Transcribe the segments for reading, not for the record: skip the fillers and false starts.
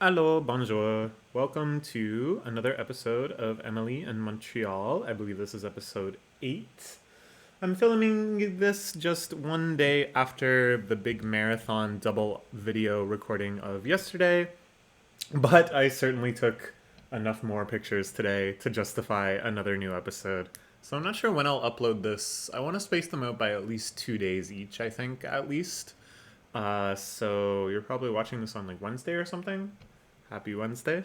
Hello, bonjour. Welcome to another episode of Emily in Montreal. I believe this is episode 8. I'm filming this just one day after the big marathon double video recording of yesterday, but I certainly took enough more pictures today to justify another new episode. So I'm not sure when I'll upload this. I want to space them out by at least 2 days each, I think, at least. So you're probably watching this on like Wednesday or something. Happy Wednesday.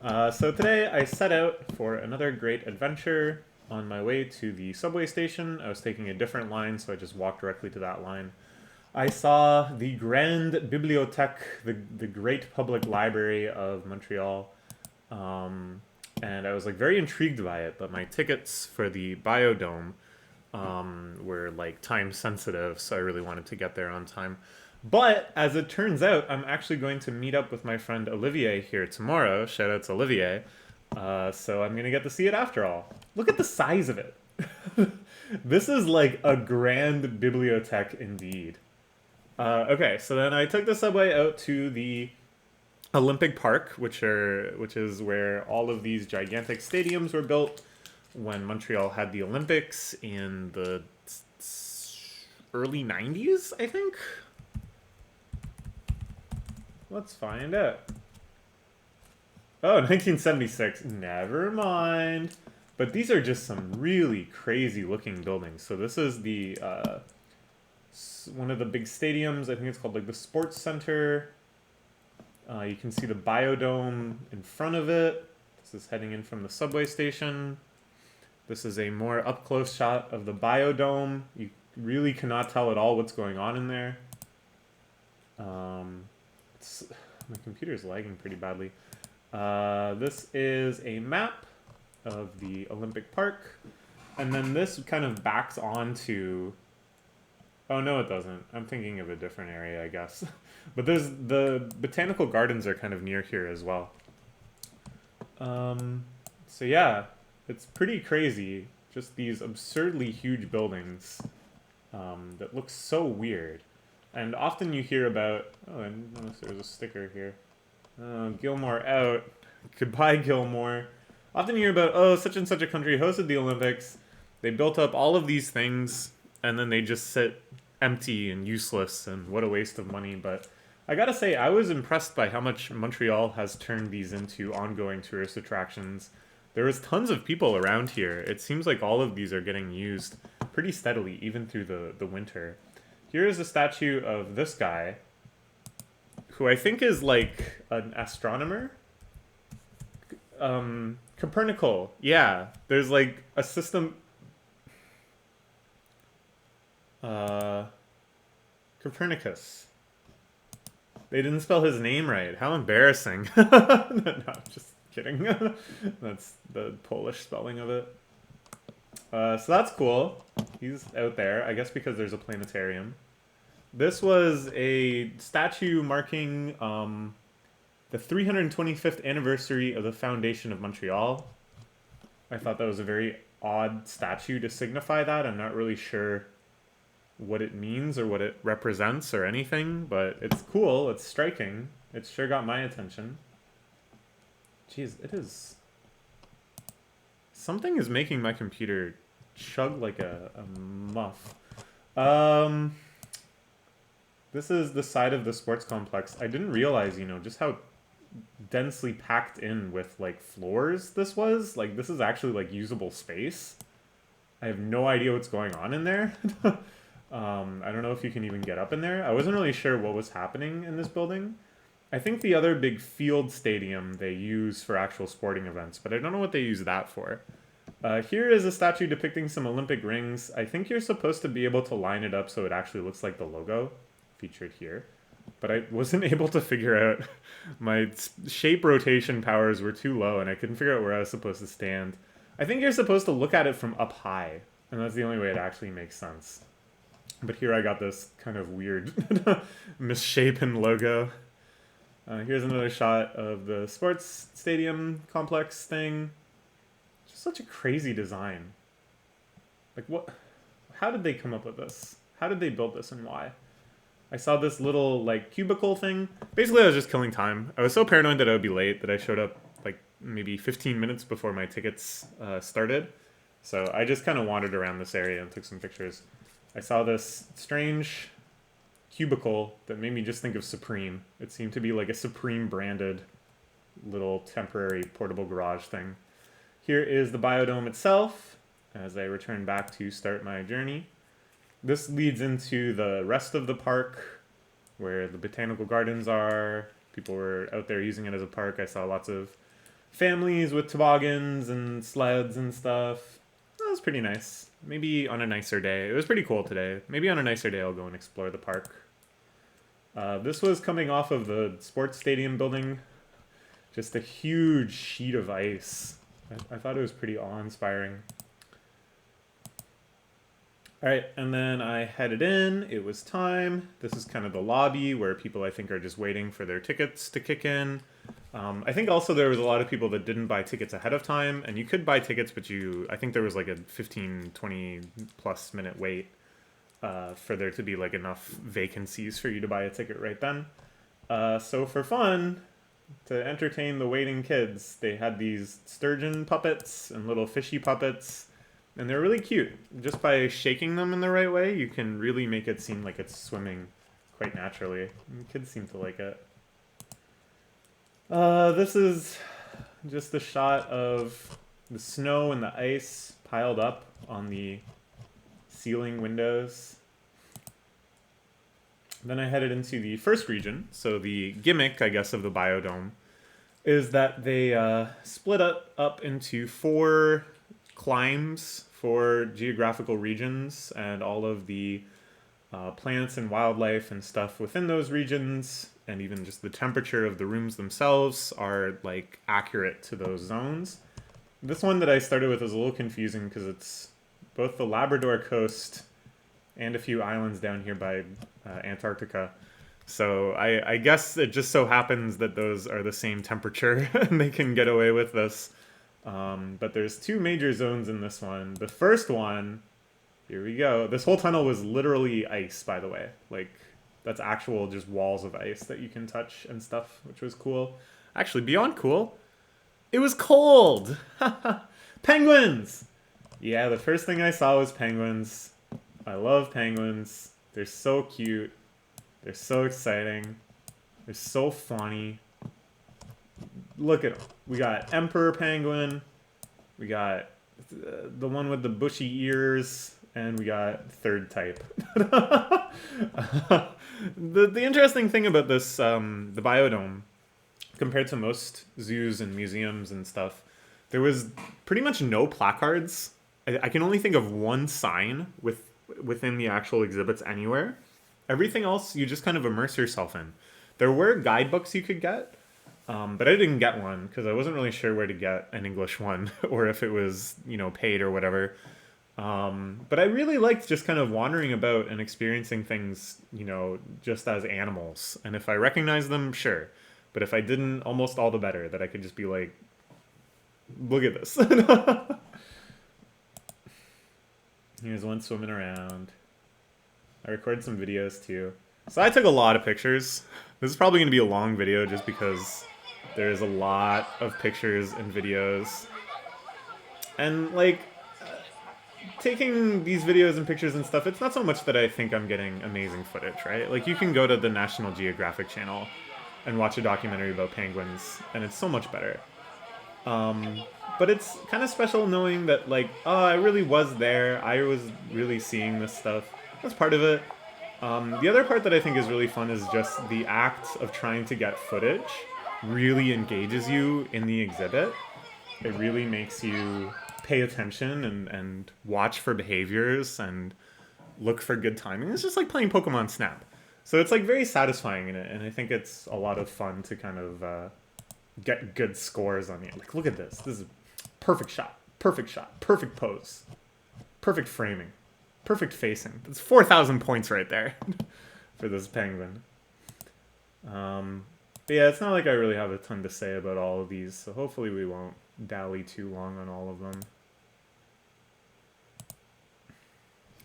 So today I set out for another great adventure. On my way to the subway station, I was taking a different line, so I just walked directly to that line. I saw the Grande Bibliotheque, the great public library of Montreal, and I was like very intrigued by it, but my tickets for the Biodome were like time sensitive, so I really wanted to get there on time. But as it turns out, I'm actually going to meet up with my friend Olivier here tomorrow. Shout out to Olivier. So I'm gonna get to see it after all. Look at the size of it. This is like a grand bibliothèque indeed. Okay, so then I took the subway out to the Olympic Park, which is where all of these gigantic stadiums were built when Montreal had the Olympics in the early 90s, I think. Let's find out. Oh, 1976. Never mind. But these are just some really crazy looking buildings. So this is the one of the big stadiums. I think it's called like the Sports Center. You can see the Biodome in front of it. This is heading in from the subway station. This is a more up-close shot of the Biodome. You really cannot tell at all what's going on in there. My computer is lagging pretty badly. This is a map of the Olympic Park. And then this kind of backs onto... Oh, no, it doesn't. I'm thinking of a different area, I guess. But there's the botanical gardens are kind of near here as well. So yeah, it's pretty crazy. Just these absurdly huge buildings that look so weird. And often you hear about... Oh, I didn't notice there was a sticker here. Gilmore out. Goodbye, Gilmore. Often you hear about, oh, such and such a country hosted the Olympics. They built up all of these things, and then they just sit empty and useless, and what a waste of money. But I gotta say, I was impressed by how much Montreal has turned these into ongoing tourist attractions. There was tons of people around here. It seems like all of these are getting used pretty steadily, even through the winter. Here is a statue of this guy, who I think is like an astronomer. Copernical. Yeah, there's like a system... Copernicus. They didn't spell his name right. How embarrassing. No, I'm just kidding. That's the Polish spelling of it. So that's cool. He's out there, I guess because there's a planetarium. This was a statue marking the 325th anniversary of the foundation of Montreal. I thought that was a very odd statue to signify that. I'm not really sure what it means or what it represents or anything, but it's cool. It's striking. It sure got my attention. Jeez, it is... Something is making my computer chug like a muff. This is the side of the sports complex. I didn't realize, just how densely packed in with, like, floors this was. Like, this is actually, like, usable space. I have no idea what's going on in there. I don't know if you can even get up in there. I wasn't really sure what was happening in this building. I think the other big field stadium they use for actual sporting events, but I don't know what they use that for. Here is a statue depicting some Olympic rings. I think you're supposed to be able to line it up so it actually looks like the logo featured here. But I wasn't able to figure out... My shape rotation powers were too low, and I couldn't figure out where I was supposed to stand. I think you're supposed to look at it from up high, and that's the only way it actually makes sense. But here I got this kind of weird misshapen logo. Here's another shot of the sports stadium complex thing. Just such a crazy design. Like, what? How did they come up with this? How did they build this and why? I saw this little like cubicle thing. Basically, I was just killing time. I was so paranoid that I would be late that I showed up like maybe 15 minutes before my tickets started. So I just kind of wandered around this area and took some pictures. I saw this strange cubicle that made me just think of Supreme. It seemed to be like a Supreme branded little temporary portable garage thing. Here is the biodome itself as I return back to start my journey. This leads into the rest of the park where the botanical gardens are. People were out there using it as a park. I saw lots of families with toboggans and sleds and stuff. That was pretty nice. Maybe on a nicer day. It was pretty cool today. Maybe on a nicer day I'll go and explore the park. This was coming off of the sports stadium building. Just a huge sheet of ice. I thought it was pretty awe-inspiring. Alright, and then I headed in. It was time. This is kind of the lobby where people I think are just waiting for their tickets to kick in. I think also there was a lot of people that didn't buy tickets ahead of time, and you could buy tickets, but I think there was like a 15, 20 plus minute wait for there to be like enough vacancies for you to buy a ticket right then. So for fun, to entertain the waiting kids, they had these sturgeon puppets and little fishy puppets. And they're really cute. Just by shaking them in the right way, you can really make it seem like it's swimming quite naturally. And kids seem to like it. This is just a shot of the snow and the ice piled up on the ceiling windows. Then I headed into the first region. So the gimmick, I guess, of the biodome is that they split up into 4 climes for geographical regions, and all of the plants and wildlife and stuff within those regions, and even just the temperature of the rooms themselves are like accurate to those zones. This one that I started with is a little confusing because it's both the Labrador coast and a few islands down here by Antarctica. So I guess it just so happens that those are the same temperature and they can get away with this. But there's 2 major zones in this one. The first one, here we go. This whole tunnel was literally ice, by the way. Like, that's actual just walls of ice that you can touch and stuff, which was cool. Actually, beyond cool, it was cold! Penguins! Yeah, the first thing I saw was penguins. I love penguins. They're so cute. They're so exciting. They're so funny. Look at them. We got Emperor Penguin, we got the one with the bushy ears, and we got third type. The interesting thing about this, the biodome, compared to most zoos and museums and stuff, there was pretty much no placards. I can only think of one sign within the actual exhibits anywhere. Everything else you just kind of immerse yourself in. There were guidebooks you could get, but I didn't get one because I wasn't really sure where to get an English one or if it was, paid or whatever. But I really liked just kind of wandering about and experiencing things, just as animals. And if I recognized them, sure. But if I didn't, almost all the better, that I could just be like, look at this. Here's one swimming around. I recorded some videos too. So I took a lot of pictures. This is probably going to be a long video just because there's a lot of pictures and videos. And taking these videos and pictures and stuff, it's not so much that I think I'm getting amazing footage, right? Like, you can go to the National Geographic channel and watch a documentary about penguins, and it's so much better. But it's kind of special knowing that, I really was there. I was really seeing this stuff. That's part of it. The other part that I think is really fun is just the act of trying to get footage really engages you in the exhibit. It really makes you pay attention and watch for behaviors and look for good timing. It's just like playing Pokemon Snap. So it's very satisfying in it, and I think it's a lot of fun to kind of get good scores on it. Like, look at this. This is perfect shot, perfect pose, perfect framing, perfect facing. That's 4,000 points right there for this penguin. But yeah, it's not like I really have a ton to say about all of these, so hopefully we won't dally too long on all of them.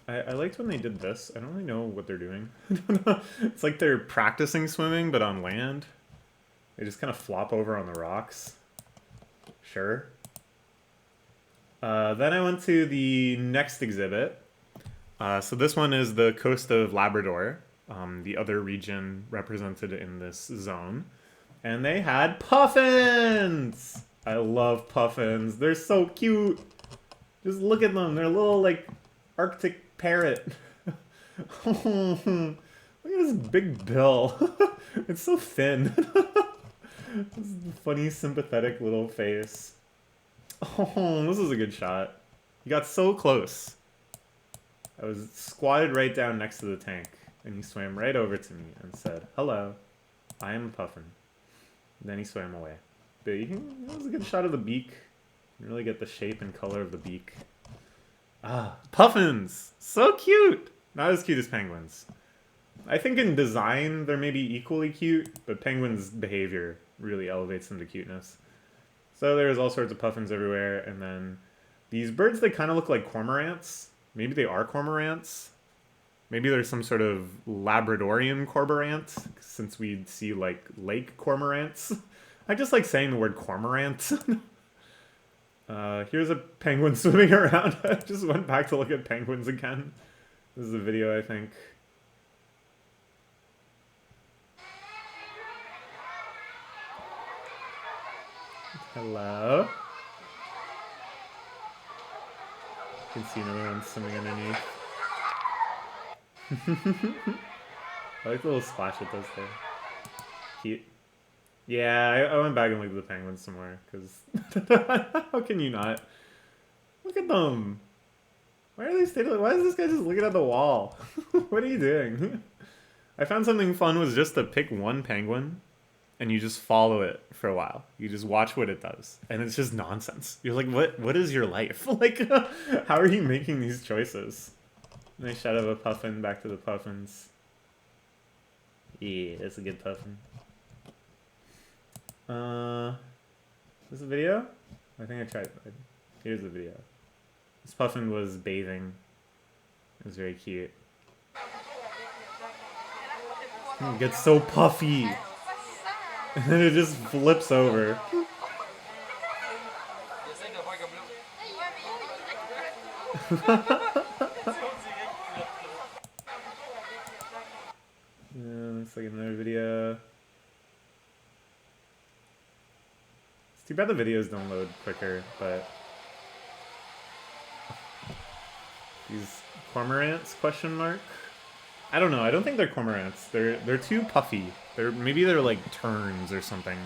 I liked when they did this. I don't really know what they're doing. I don't know. It's like they're practicing swimming, but on land. They just kind of flop over on the rocks. Sure. Then I went to the next exhibit. So this one is the coast of Labrador, the other region represented in this zone. And they had puffins! I love puffins. They're so cute. Just look at them. They're a little, like, Arctic parrot. Look at this big bill. It's so thin. This funny, sympathetic little face. Oh, this is a good shot. He got so close. I was squatted right down next to the tank, and he swam right over to me and said, "Hello, I am a puffin." And then he swam away. But that was a good shot of the beak. You really get the shape and color of the beak. Ah, puffins! So cute! Not as cute as penguins. I think in design, they're maybe equally cute, but penguins' behavior really elevates them to cuteness. So there's all sorts of puffins everywhere, and then these birds, they kind of look like cormorants. Maybe they are cormorants. Maybe there's some sort of Labradorian cormorant, since we'd see, like, lake cormorants. I just like saying the word cormorant. Here's a penguin swimming around. I just went back to look at penguins again. This is a video, I think. Hello. You can see another one swimming underneath. I like the little splash it does there. Cute. Yeah, I went back and looked at the penguins some more, because how can you not? Look at them. Why are they staying? Why is this guy just looking at the wall? What are you doing? I found something fun was just to pick one penguin and you just follow it for a while. You just watch what it does. And it's just nonsense. You're like, what is your life? Like, how are you making these choices? Nice shot of a puffin, back to the puffins. Yeah, that's a good puffin. Is this a video? I think I tried. Here's the video. This puffin was bathing. It was very cute. It gets so puffy. And then it just flips over. Yeah, looks like another video. It's too bad the videos don't load quicker, but these cormorants, question mark? I don't know. I don't think they're cormorants. They're too puffy. Maybe they're like terns or something.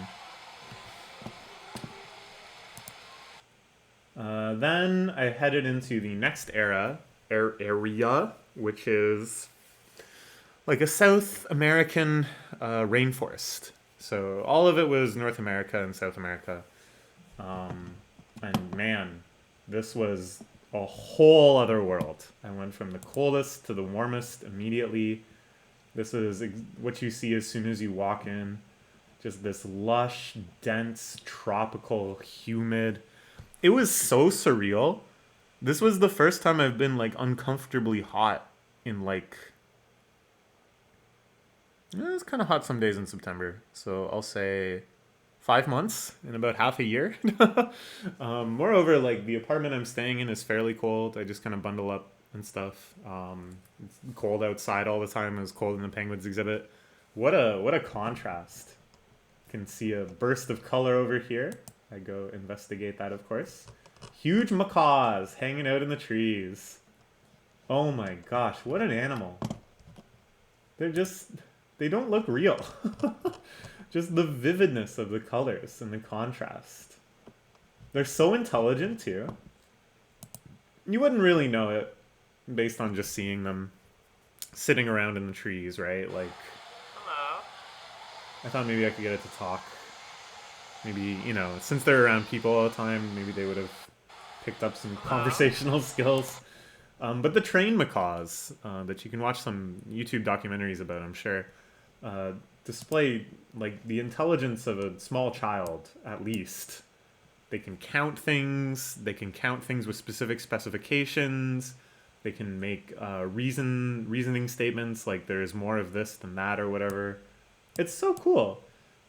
Then I headed into the next area, which is like a South American rainforest. So all of it was North America and South America. And man, this was a whole other world. I went from the coldest to the warmest immediately. This is what you see as soon as you walk in. Just this lush, dense, tropical, humid. It was so surreal. This was the first time I've been like uncomfortably hot in like... It's kind of hot some days in September. So I'll say 5 months in about half a year. Moreover, like the apartment I'm staying in is fairly cold. I just kind of bundle up and stuff. It's cold outside all the time. It was cold in the penguins exhibit. What a contrast. You can see a burst of color over here. I go investigate that, of course. Huge macaws hanging out in the trees. Oh my gosh, what an animal. They don't look real. Just the vividness of the colors and the contrast. They're so intelligent too. You wouldn't really know it based on just seeing them sitting around in the trees, right? Like, hello. I thought maybe I could get it to talk. Maybe, you know, since they're around people all the time, maybe they would have picked up some conversational skills. But the trained macaws that you can watch some YouTube documentaries about, I'm sure, display like the intelligence of a small child, at least. They can count things. They can count things with specific specifications. They can make reasoning statements like there's more of this than that or whatever. It's so cool.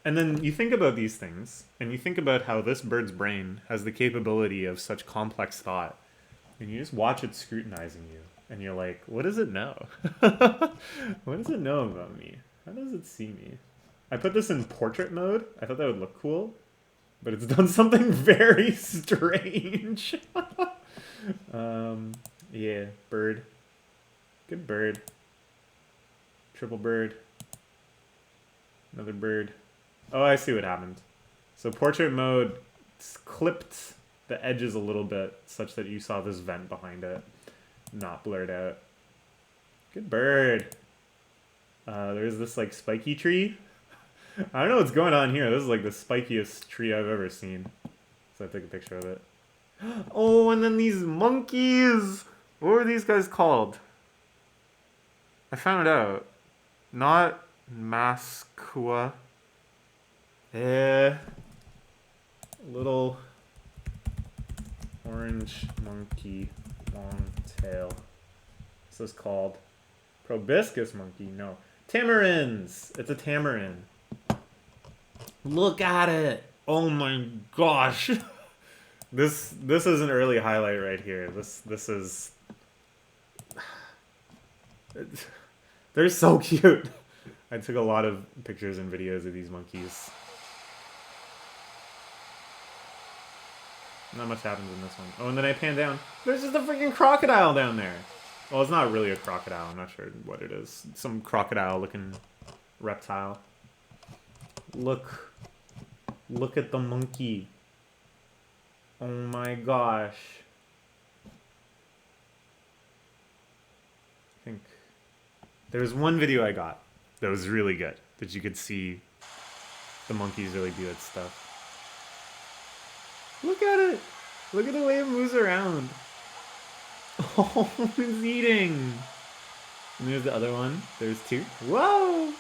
And then you think about these things, and you think about how this bird's brain has the capability of such complex thought, and you just watch it scrutinizing you, and you're like, what does it know? What does it know about me? How does it see me? I put this in portrait mode. I thought that would look cool, but it's done something very strange. Yeah, bird. Good bird. Triple bird. Another bird. Oh, I see what happened. So portrait mode clipped the edges a little bit such that you saw this vent behind it, not blurred out. Good bird. There's this like spiky tree. I don't know what's going on here. This is like the spikiest tree I've ever seen. So I took a picture of it. Oh, and then these monkeys. What were these guys called? I found out. Not Mascua. Little orange monkey, long tail. This is called proboscis monkey. No, tamarins. It's a tamarin. Look at it. Oh my gosh. This is an early highlight right here. This is. They're so cute. I took a lot of pictures and videos of these monkeys. Not much happens in this one. Oh, and then I pan down. There's just a freaking crocodile down there. Well, it's not really a crocodile. I'm not sure what it is. Some crocodile-looking reptile. Look. Look at the monkey. Oh my gosh. I think there was one video I got that was really good, that you could see the monkeys really do its stuff. Look at it! Look at the way it moves around. Oh, it's eating! And there's the other one. There's two. Whoa!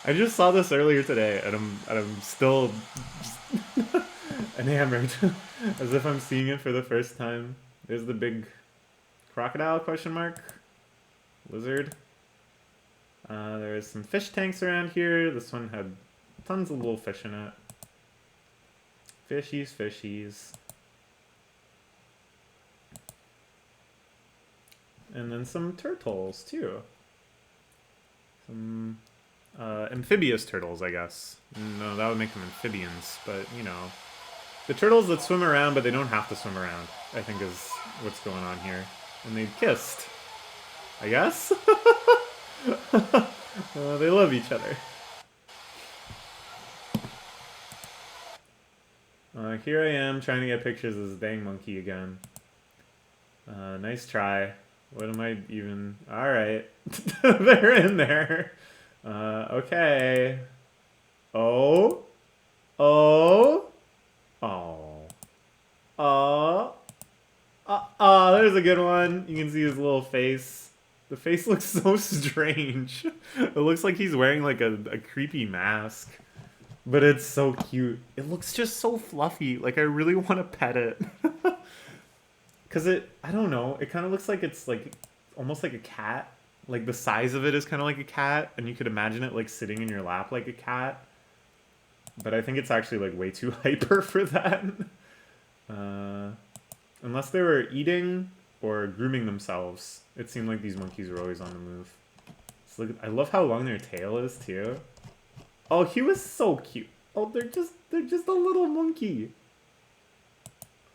I just saw this earlier today, and I'm still enamored, as if I'm seeing it for the first time. There's the big crocodile question mark, lizard. There's some fish tanks around here. This one had tons of little fish in it. Fishies, fishies. And then some turtles too. Some amphibious turtles, I guess. No, that would make them amphibians, but, you know. The turtles that swim around, but they don't have to swim around, I think is what's going on here. And they kissed. I guess? They love each other. Here I am trying to get pictures of this dang monkey again. Nice try. What am I even... Alright. They're in there. Okay. Oh. Oh. Oh. There's a good one. You can see his little face. The face looks so strange. It looks like he's wearing like a creepy mask. But it's so cute. It looks just so fluffy. Like, I really want to pet it. Because I don't know, it kind of looks like it's like almost like a cat. Like the size of it is kind of like a cat, and you could imagine it like sitting in your lap like a cat. But I think it's actually like way too hyper for that. Unless they were eating or grooming themselves, it seemed like these monkeys were always on the move. So look, I love how long their tail is too. Oh, he was so cute. Oh, they're just a little monkey.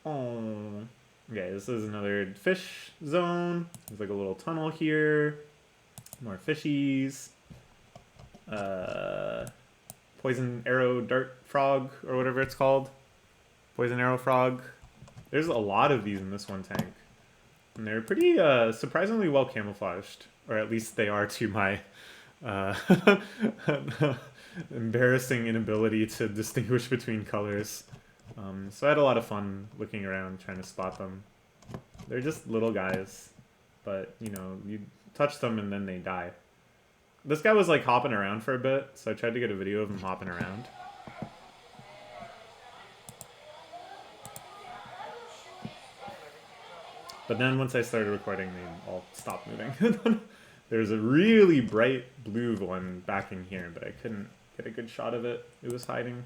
Oh. Okay, this is another fish zone. There's like a little tunnel here. More fishies. Poison arrow dart frog, or whatever it's called. Poison arrow frog. There's a lot of these in this one tank. And they're pretty surprisingly well camouflaged. Or at least they are to my embarrassing inability to distinguish between colors. So I had a lot of fun looking around trying to spot them. They're just little guys, but you know, you touch them and then they die. This guy was like hopping around for a bit, so I tried to get a video of him hopping around. But then once I started recording, they all stopped moving. There's a really bright blue one back in here, but I couldn't get a good shot of it. It was hiding.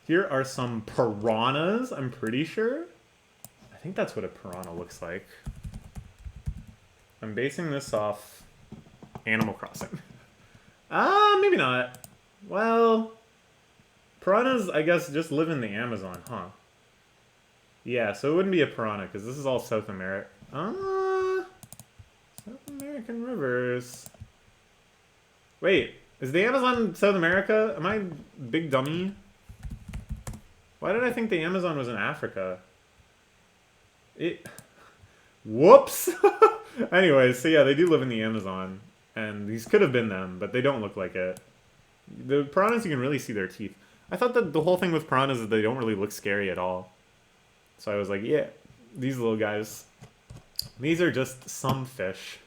Here are some piranhas, I'm pretty sure. I think that's what a piranha looks like. I'm basing this off Animal Crossing. Maybe not. Well, piranhas, I guess, just live in the Amazon, huh? Yeah, so it wouldn't be a piranha, because this is all South America. South American rivers. Wait, is the Amazon South America? Am I big dummy? Why did I think the Amazon was in Africa? Whoops! Anyways, so yeah, they do live in the Amazon. And these could have been them, but they don't look like it. The piranhas, you can really see their teeth. I thought that the whole thing with piranhas is they don't really look scary at all. So I was like, yeah, these little guys. These are just some fish.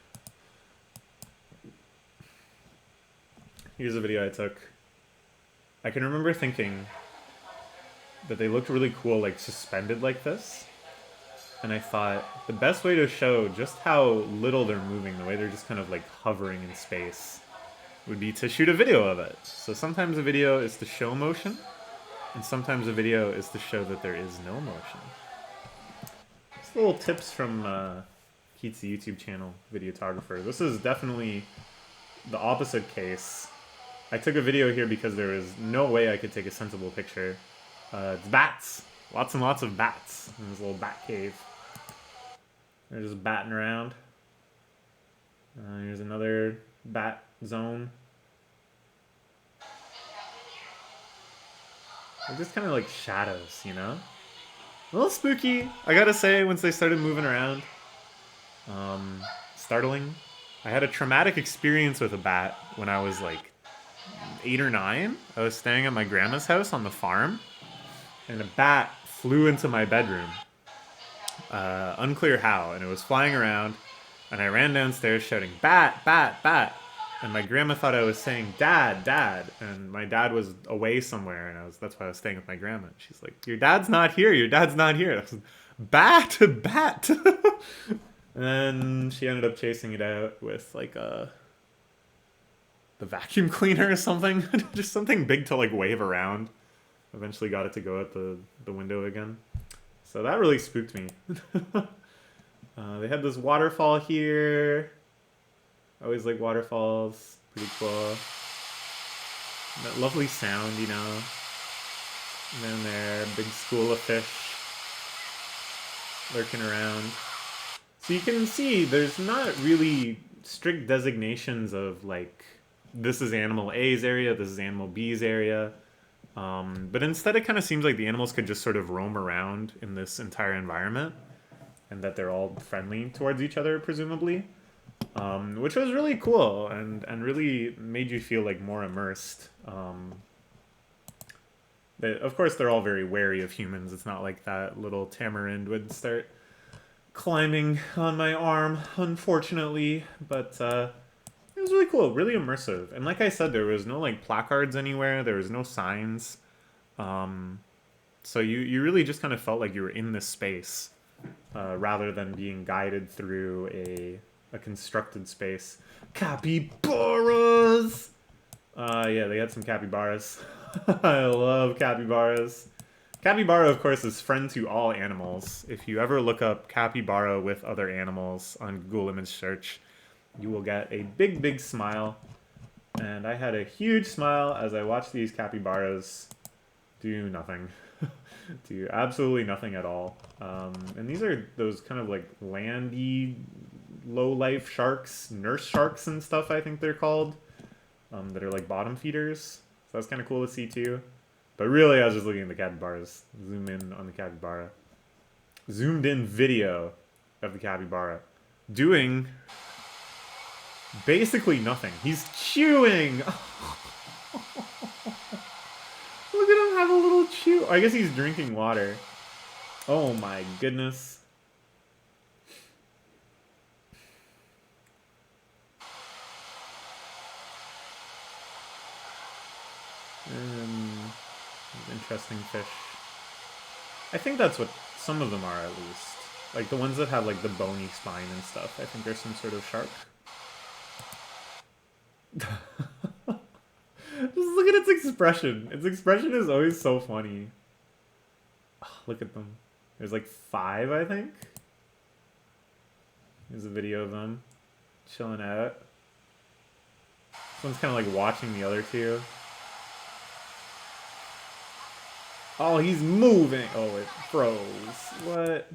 Here's a video I took. I can remember thinking that they looked really cool, like suspended like this. And I thought the best way to show just how little they're moving, the way they're just kind of like hovering in space, would be to shoot a video of it. So sometimes a video is to show motion, and sometimes a video is to show that there is no motion. Just little tips from Keith's YouTube channel, videographer. This is definitely the opposite case. I took a video here because there is no way I could take a sensible picture. It's bats. Lots and lots of bats in this little bat cave. They're just batting around. Here's another bat zone. They're just kind of like shadows, you know? A little spooky, I gotta say, once they started moving around. Startling. I had a traumatic experience with a bat when I was like 8 or 9. I was staying at my grandma's house on the farm, and a bat flew into my bedroom. Unclear how, and it was flying around, and I ran downstairs shouting, "Bat, bat, bat!" And my grandma thought I was saying, "Dad, dad," and my dad was away somewhere, and that's why I was staying with my grandma. She's like, "Your dad's not here, your dad's not here." And I was like, "Bat, bat!" And then she ended up chasing it out with like the vacuum cleaner or something. Just something big to like wave around. Eventually got it to go out the window again. So that really spooked me. They had this waterfall here. I always like waterfalls. Pretty cool. That lovely sound, you know. And then there, big school of fish lurking around. So you can see there's not really strict designations of like, this is animal A's area, this is animal B's area. But instead it kind of seems like the animals could just sort of roam around in this entire environment, and that they're all friendly towards each other, presumably. Which was really cool and really made you feel like more immersed. Of course, they're all very wary of humans. It's not like that little tamarind would start climbing on my arm, unfortunately. But it was really cool, really immersive. And like I said, there was no like placards anywhere. There was no signs. So you really just kind of felt like you were in this space rather than being guided through a constructed space. Capybaras! Yeah, they had some capybaras. I love capybaras. Capybara, of course, is friend to all animals. If you ever look up capybara with other animals on Google image search, you will get a big, big smile. And I had a huge smile as I watched these capybaras do nothing. Do absolutely nothing at all. And these are those kind of like landy, low-life sharks, nurse sharks and stuff, I think they're called, that are like bottom feeders. So that's kind of cool to see too. But really, I was just looking at the capybaras. Zoom in on the capybara. Zoomed in video of the capybara doing basically nothing. He's chewing! Look at him have a little chew. I guess he's drinking water. Oh my goodness. Interesting fish. I think that's what some of them are, at least. Like the ones that have like the bony spine and stuff, I think are some sort of shark. Just look at its expression. Its expression is always so funny. Oh, look at them. There's like 5, I think. Here's a video of them chilling out. This one's kind of like watching the other two. Oh, he's moving. Oh, it froze. What?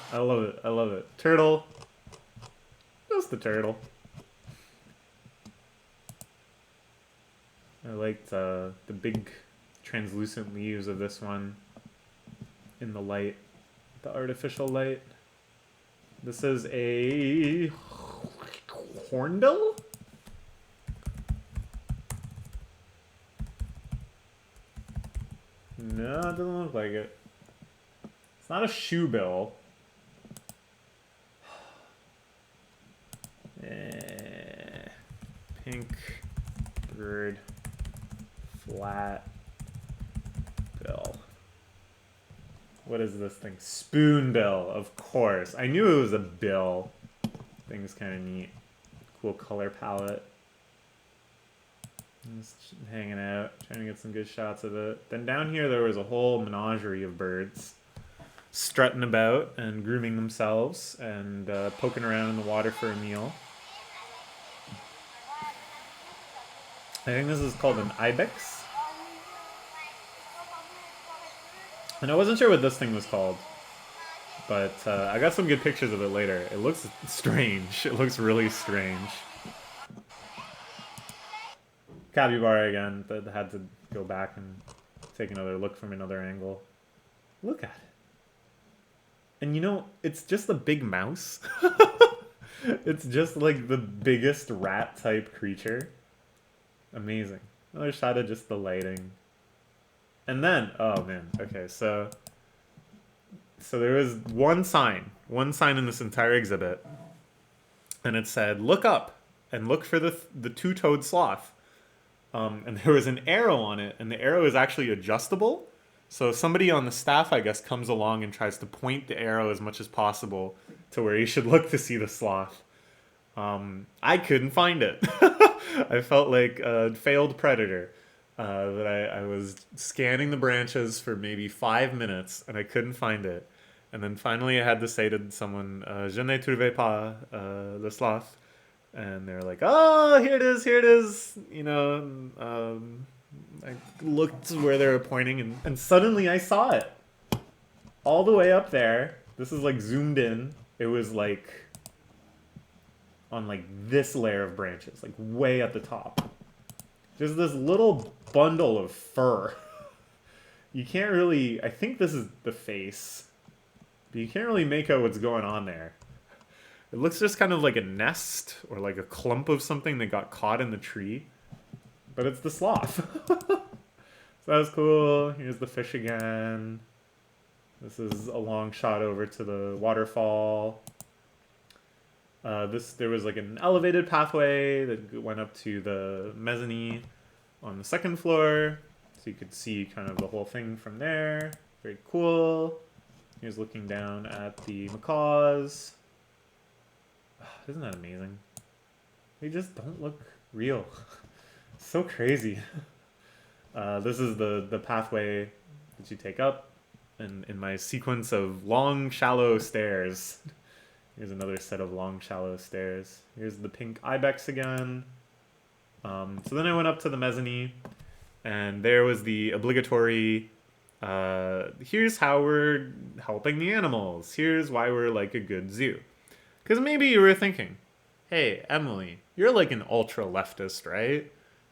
I love it. I love it. Turtle. Just the turtle. I liked the big translucent leaves of this one in the light, the artificial light. This is a hornbill? No, it doesn't look like it. It's not a shoebill. Pink bird, flat bill. What is this thing? Spoonbill, of course. I knew it was a bill. Thing's kind of neat. Cool color palette. Just hanging out, trying to get some good shots of it. Then down here there was a whole menagerie of birds strutting about and grooming themselves and poking around in the water for a meal. I think this is called an ibex. And I wasn't sure what this thing was called, but I got some good pictures of it later. It looks strange. It looks really strange. Capybara again, but had to go back and take another look from another angle. Look at it. And you know, it's just a big mouse. It's just like the biggest rat type creature. Amazing. Another shot of just the lighting. And then, oh man, okay, so there was one sign in this entire exhibit, and it said, "Look up and look for the two-toed sloth." And there was an arrow on it, and the arrow is actually adjustable. So somebody on the staff, I guess, comes along and tries to point the arrow as much as possible to where you should look to see the sloth. I couldn't find it. I felt like a failed predator. That I was scanning the branches for maybe 5 minutes, and I couldn't find it. And then finally I had to say to someone, "Je ne trouve pas le sloth." And they're like, "Oh, here it is, here it is." You know, I looked where they were pointing, and suddenly I saw it. All the way up there. This is like zoomed in. It was like on like this layer of branches, like way at the top. Just this little bundle of fur. You can't really... I think this is the face. But you can't really make out what's going on there. It looks just kind of like a nest or like a clump of something that got caught in the tree. But it's the sloth. So that was cool. Here's the fish again. This is a long shot over to the waterfall. There was like an elevated pathway that went up to the mezzanine on the second floor, so you could see kind of the whole thing from there. Very cool. Here's looking down at the macaws. Isn't that amazing? They just don't look real. So crazy. This is the pathway that you take up, and in my sequence of long, shallow stairs. Here's another set of long, shallow stairs. Here's the pink ibex again. So then I went up to the mezzanine, and there was the obligatory, here's how we're helping the animals. Here's why we're like a good zoo. Because maybe you were thinking, hey, Emily, you're like an ultra-leftist, right?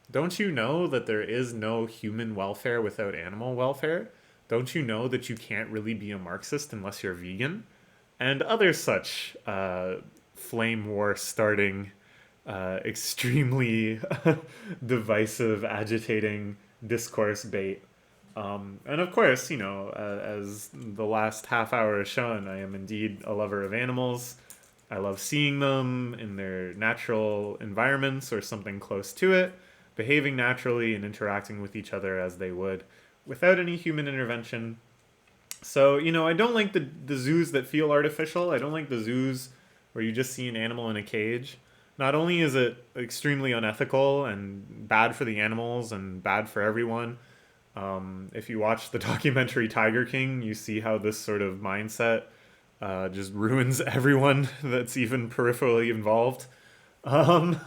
Don't you know that there is no human welfare without animal welfare? Don't you know that you can't really be a Marxist unless you're vegan? And other such flame war starting, extremely divisive, agitating discourse bait. And of course, as the last half hour has shown, I am indeed a lover of animals. I love seeing them in their natural environments or something close to it, behaving naturally and interacting with each other as they would without any human intervention. So, I don't like the zoos that feel artificial. I don't like the zoos where you just see an animal in a cage. Not only is it extremely unethical and bad for the animals and bad for everyone, if you watch the documentary Tiger King, you see how this sort of mindset just ruins everyone that's even peripherally involved. Um,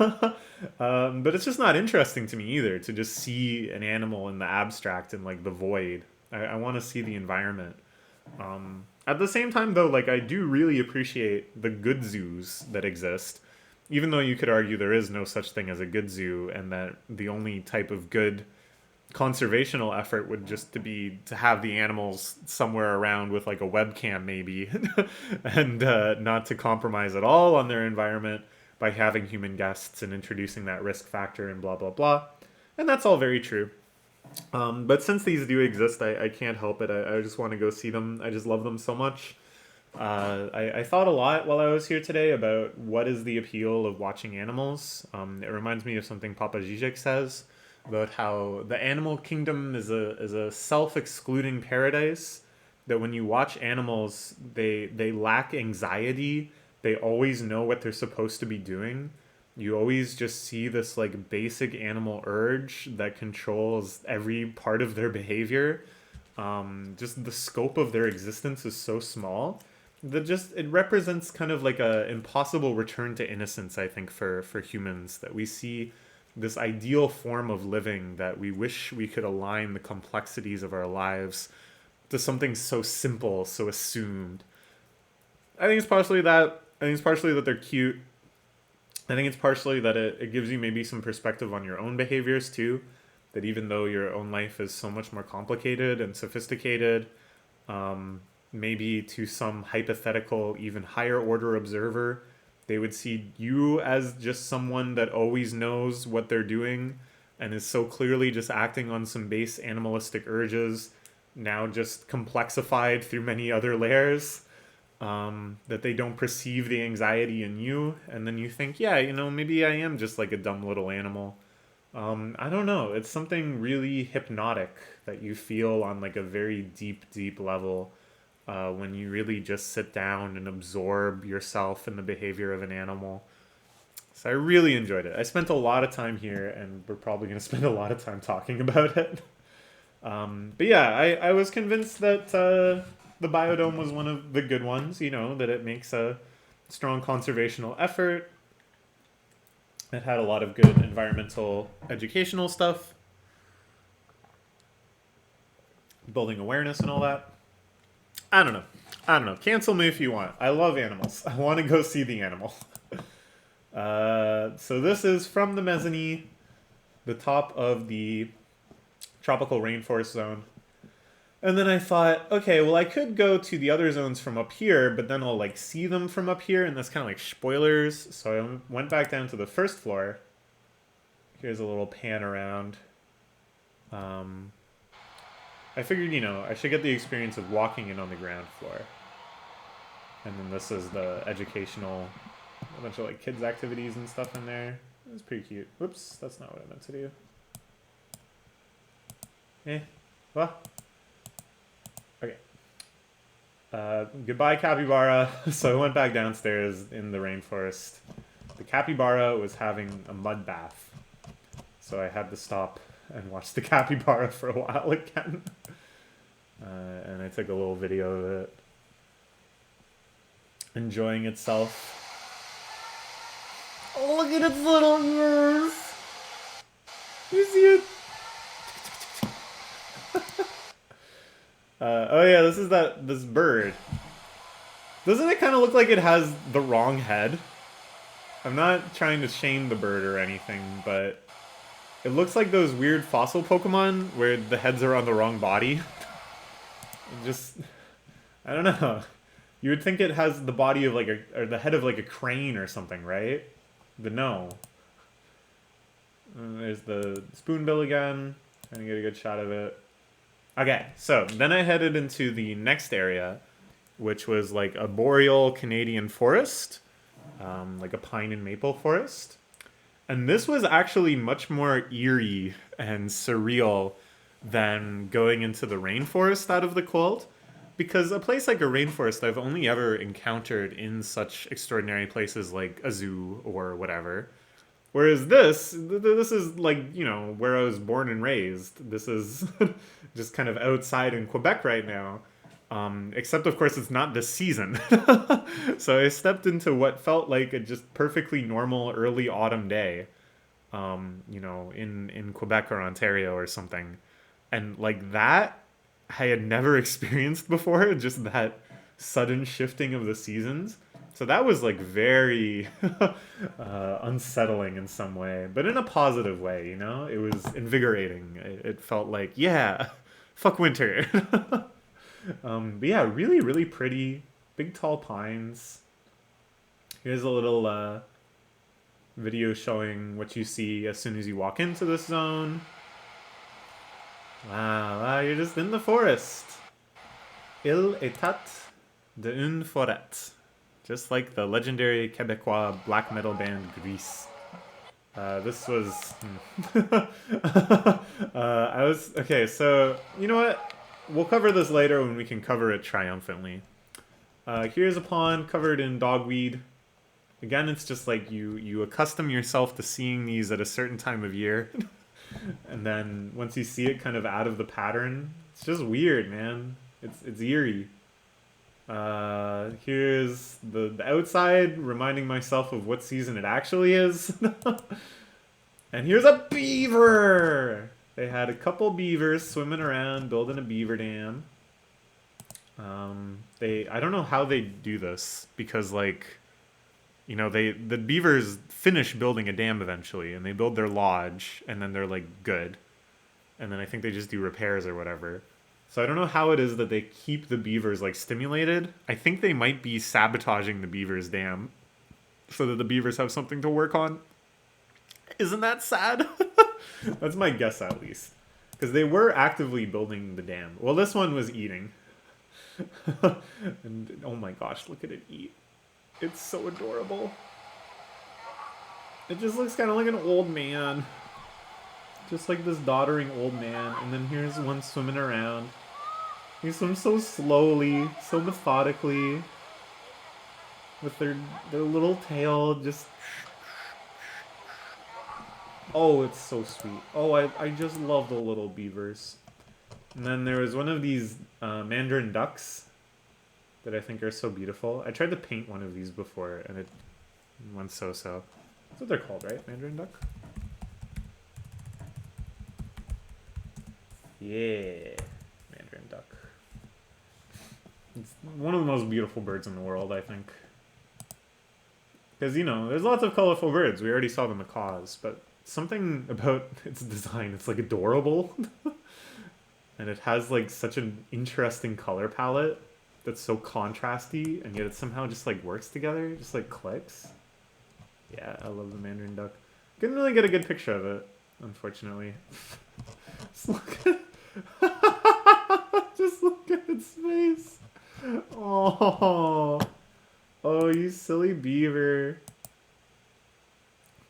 but it's just not interesting to me either to just see an animal in the abstract and like the void. I want to see the environment. At the same time, though, like I do really appreciate the good zoos that exist, even though you could argue there is no such thing as a good zoo, and that the only type of good conservational effort would just to have the animals somewhere around with like a webcam maybe, and not to compromise at all on their environment by having human guests and introducing that risk factor and blah blah blah. And that's all very true. But since these do exist, I can't help it. I just want to go see them. I just love them so much. I thought a lot while I was here today about what is the appeal of watching animals. It reminds me of something Papa Zizek says about how the animal kingdom is a self-excluding paradise. That when you watch animals, they lack anxiety. They always know what they're supposed to be doing. You always just see this like basic animal urge that controls every part of their behavior. Just the scope of their existence is so small that just it represents kind of like a impossible return to innocence, I think, for humans, that we see this ideal form of living that we wish we could align the complexities of our lives to something so simple, so assumed. I think it's partially that. I think it's partially that they're cute. I think it's partially that it gives you maybe some perspective on your own behaviors too. That even though your own life is so much more complicated and sophisticated, maybe to some hypothetical, even higher order observer, they would see you as just someone that always knows what they're doing and is so clearly just acting on some base animalistic urges, now just complexified through many other layers, that they don't perceive the anxiety in you. And then you think, yeah, maybe I am just like a dumb little animal. I don't know. It's something really hypnotic that you feel on like a very deep, deep level when you really just sit down and absorb yourself in the behavior of an animal. So I really enjoyed it. I spent a lot of time here, and we're probably going to spend a lot of time talking about it. But yeah, I was convinced that the Biodome was one of the good ones, that it makes a strong conservational effort. It had a lot of good environmental educational stuff, building awareness and all that. I don't know. Cancel me if you want. I love animals. I want to go see the animal. So this is from the mezzanine, the top of the tropical rainforest zone. And then I thought, okay, well, I could go to the other zones from up here, but then I'll like see them from up here, and that's kind of like spoilers. So I went back down to the first floor. Here's a little pan around. I figured, I should get the experience of walking in on the ground floor. And then this is the educational, a bunch of like kids activities and stuff in there. It was pretty cute. Whoops, that's not what I meant to do. What? Okay. Goodbye, capybara. So I went back downstairs in the rainforest. The capybara was having a mud bath. So I had to stop and watch the capybara for a while again. And I took a little video of it. Enjoying itself. Oh, look at its little ears! You see it? Oh yeah, this bird. Doesn't it kind of look like it has the wrong head? I'm not trying to shame the bird or anything, but it looks like those weird fossil Pokemon where the heads are on the wrong body. I don't know. You would think it has the body of like or the head of like a crane or something, right? But no. There's the spoonbill again. Trying to get a good shot of it. Okay, so then I headed into the next area, which was like a boreal Canadian forest, like a pine and maple forest. And this was actually much more eerie and surreal than going into the rainforest out of the cold. Because a place like a rainforest I've only ever encountered in such extraordinary places like a zoo or whatever. Whereas this is like, you know, where I was born and raised. This is just kind of outside in Quebec right now. Except, of course, it's not this season. So I stepped into what felt like a just perfectly normal early autumn day, you know, in Quebec or Ontario or something. And like that, I had never experienced before, just that sudden shifting of the seasons. So that was like very unsettling in some way, but in a positive way, you know? It was invigorating. It felt like, yeah, fuck winter. But yeah, really, really pretty. Big tall pines. Here's a little video showing what you see as soon as you walk into this zone. Wow, you're just in the forest. Il état de une forêt. Just like the legendary Quebecois black metal band Grease. This was... I was... Okay, so, you know what? We'll cover this later when we can cover it triumphantly. Here's a pond covered in dogweed. Again, it's just like you accustom yourself to seeing these at a certain time of year. And then once you see it kind of out of the pattern, it's just weird, man. It's eerie. Here's the outside, reminding myself of what season it actually is. And here's a beaver! They had a couple beavers swimming around, building a beaver dam. I don't know how they do this, because like, you know, the beavers finish building a dam eventually, and they build their lodge, and then they're like good. And then I think they just do repairs or whatever. So I don't know how it is that they keep the beavers like stimulated. I think they might be sabotaging the beavers' dam so that the beavers have something to work on. Isn't that sad? That's my guess, at least. Because they were actively building the dam. Well, this one was eating. And oh my gosh, look at it eat. It's so adorable. It just looks kind of like an old man. Just like this doddering old man. And then here's one swimming around. He swims so slowly, so methodically. With their little tail just... Oh, it's so sweet. Oh, I just love the little beavers. And then there was one of these Mandarin Ducks that I think are so beautiful. I tried to paint one of these before, and it went so-so. That's what they're called, right? Mandarin Duck? Yeah, Mandarin Duck. It's one of the most beautiful birds in the world, I think. Because, you know, there's lots of colorful birds. We already saw the macaws, but something about its design, it's like adorable. And it has like such an interesting color palette that's so contrasty, and yet it somehow just like works together, just like clicks. Yeah, I love the Mandarin Duck. Couldn't really get a good picture of it, unfortunately. Just look at just look at its face. Oh, oh, you silly beaver.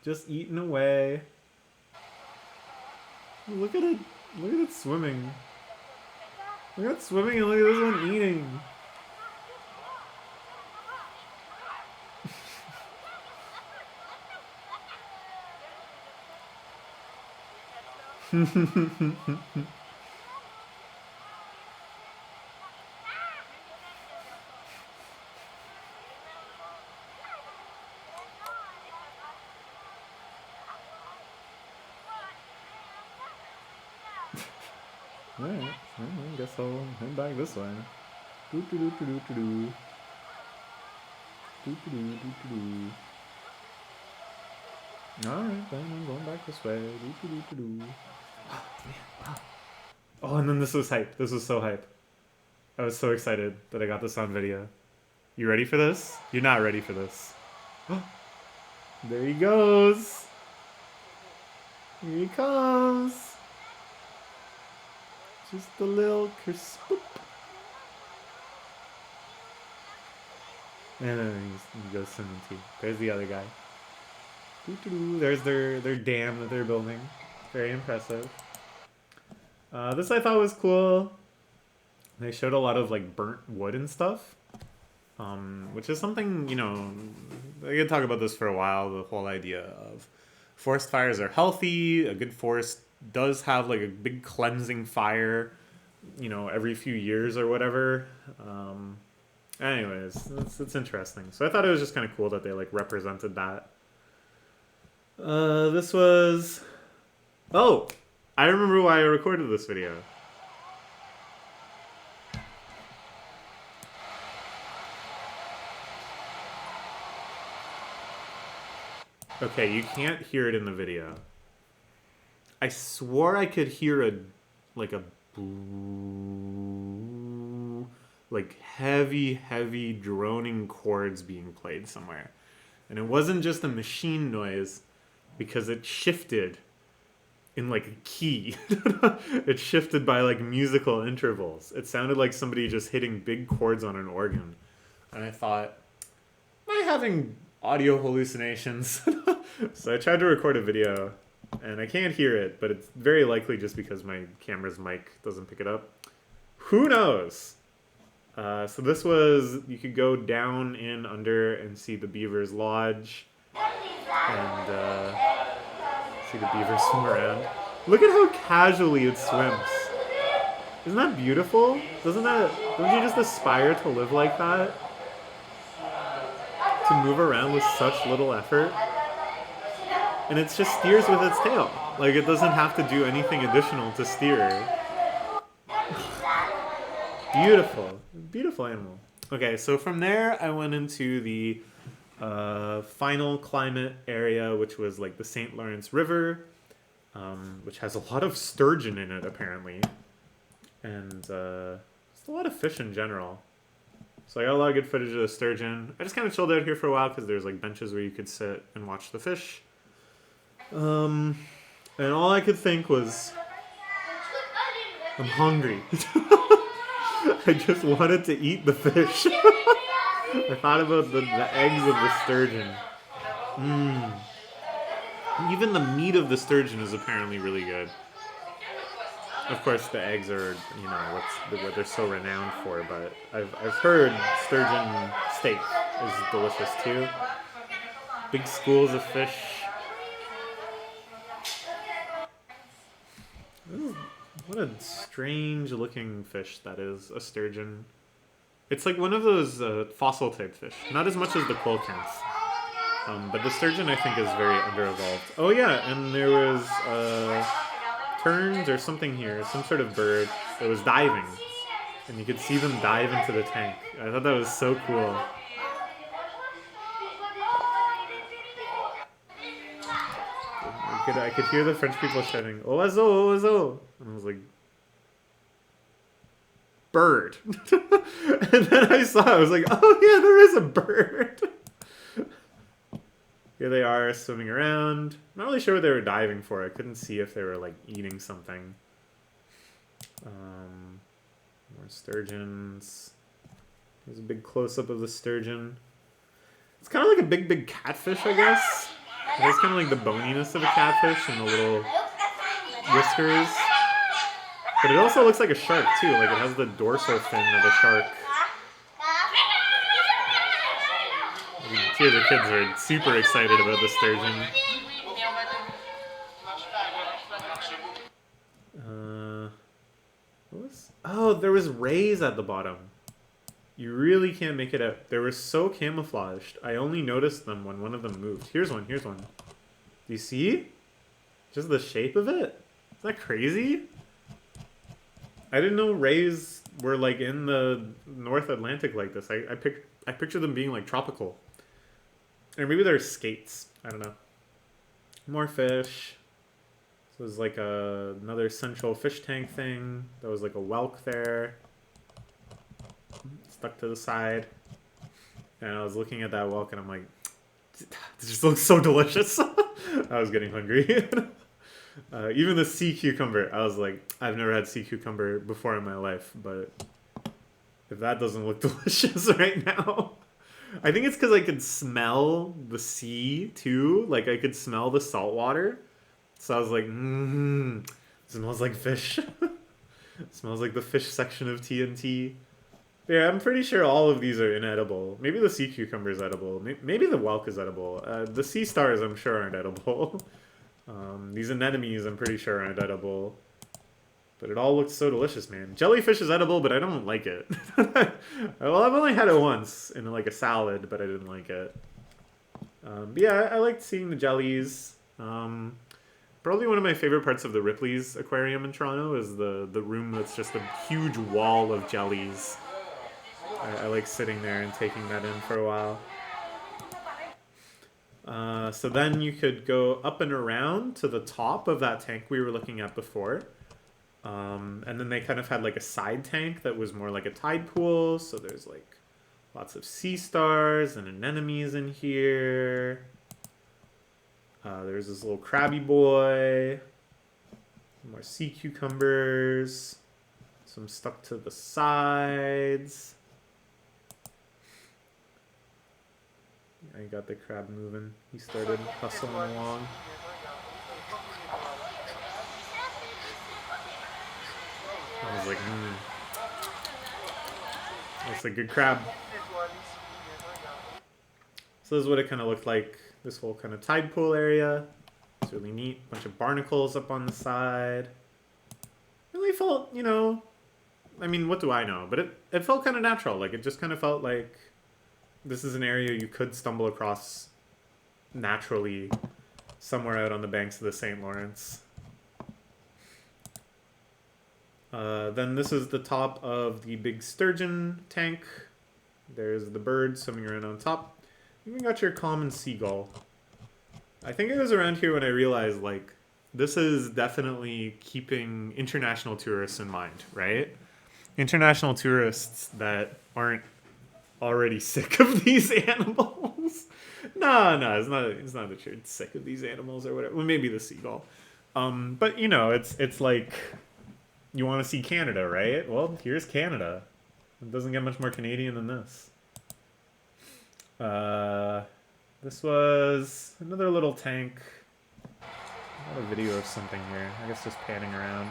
Just eating away. Look at it. Look at it swimming. Look at it swimming and look at this one eating. Alright, I guess I'll head back this way. Doo doo doo doo doo doo. Doo doo doo doo doo. Alright, then I'm going back this way. Doo doo doo doo doo. Oh, man, wow. Oh, and then this was hype. This was so hype. I was so excited that I got this on video. You ready for this? You're not ready for this. There he goes. Here he comes. Just a little kersploop. And then he goes swimming too. There's the other guy. There's their dam that they're building. Very impressive. This I thought was cool. They showed a lot of like burnt wood and stuff. Which is something, you know, I could talk about this for a while, the whole idea of forest fires are healthy. A good forest does have like a big cleansing fire, you know, every few years or whatever. Anyways, it's interesting. So I thought it was just kind of cool that they like represented that. This was... Oh! I remember why I recorded this video. Okay, you can't hear it in the video. I swore I could hear a heavy droning chords being played somewhere. And it wasn't just a machine noise because it shifted in like a key. It shifted by like musical intervals. It sounded like somebody just hitting big chords on an organ. And I thought, am I having audio hallucinations? So I tried to record a video and I can't hear it, but it's very likely just because my camera's mic doesn't pick it up. Who knows? So this was, you could go down in under and see the beaver's lodge and see the beaver swim around. Look at how casually it swims. Isn't that beautiful? Don't you just aspire to live like that? To move around with such little effort? And it just steers with its tail. Like, it doesn't have to do anything additional to steer. Beautiful. Beautiful animal. Okay, so from there, I went into the final climate area, which was like the St. Lawrence River, which has a lot of sturgeon in it, apparently. And just a lot of fish in general. So I got a lot of good footage of the sturgeon. I just kind of chilled out here for a while because there's like benches where you could sit and watch the fish. And all I could think was, I'm hungry. I just wanted to eat the fish. I thought about the eggs of the sturgeon. Even the meat of the sturgeon is apparently really good. Of course, the eggs are, you know, what they're so renowned for, but I've heard sturgeon steak is delicious too. Big schools of fish. Ooh, what a strange looking fish that is, a sturgeon. It's like one of those fossil type fish. Not as much as the quillcants. But the sturgeon I think is very under-evolved. Oh yeah, and there was terns or something here, some sort of bird that was diving. And you could see them dive into the tank. I thought that was so cool. I could hear the French people shouting, "Oiseau, oiseau!" And I was like, bird. And then I saw it, I was like, oh yeah, there is a bird. Here they are swimming around. Not really sure what they were diving for. I couldn't see if they were like eating something. More sturgeons. There's a big close-up of the sturgeon. It's kind of like a big catfish, I guess. It has kind of like the boniness of a catfish and the little whiskers. But it also looks like a shark too, like it has the dorsal fin of a shark. Here the kids are super excited about the sturgeon. Oh, there was rays at the bottom. You really can't make it out. They were so camouflaged. I only noticed them when one of them moved. Here's one, here's one. Do you see? Just the shape of it? Is that crazy? I didn't know rays were like in the North Atlantic like this. I picture them being like tropical. Or maybe they're skates. I don't know. More fish. So there's like another central fish tank thing. There was like a whelk there. Stuck to the side. And I was looking at that whelk and I'm like, this just looks so delicious. I was getting hungry. Even the sea cucumber, I was like, I've never had sea cucumber before in my life, but if that doesn't look delicious right now. I think it's because I could smell the sea too. Like I could smell the salt water. So I was like, smells like fish. Smells like the fish section of TNT. Yeah, I'm pretty sure all of these are inedible. Maybe the sea cucumber is edible. Maybe the whelk is edible. The sea stars, I'm sure, aren't edible. These anemones, I'm pretty sure, aren't edible. But it all looks so delicious, man. Jellyfish is edible, but I don't like it. Well, I've only had it once in like a salad, but I didn't like it. But yeah, I liked seeing the jellies. Probably one of my favorite parts of the Ripley's Aquarium in Toronto is the room that's just a huge wall of jellies. I like sitting there and taking that in for a while. So then you could go up and around to the top of that tank we were looking at before. And then they kind of had like a side tank that was more like a tide pool. So there's like lots of sea stars and anemones in here. There's this little crabby boy. More sea cucumbers. Some stuck to the sides. I got the crab moving. He started hustling along. I was like, that's a good crab. So this is what it kind of looked like. This whole kind of tide pool area. It's really neat. Bunch of barnacles up on the side. Really felt, you know, I mean, what do I know? But it felt kind of natural. Like, it just kind of felt like this is an area you could stumble across naturally somewhere out on the banks of the St. Lawrence. Then this is the top of the big sturgeon tank. There's the bird swimming around on top. You even got your common seagull. I think it was around here when I realized, like, this is definitely keeping international tourists in mind, right? International tourists that aren't already sick of these animals. No, it's not that you're sick of these animals or whatever. Well, maybe the seagull. But, you know, it's like, you want to see Canada, right? Well, here's Canada. It doesn't get much more Canadian than this. This was another little tank. I got a video of something here. I guess just panning around.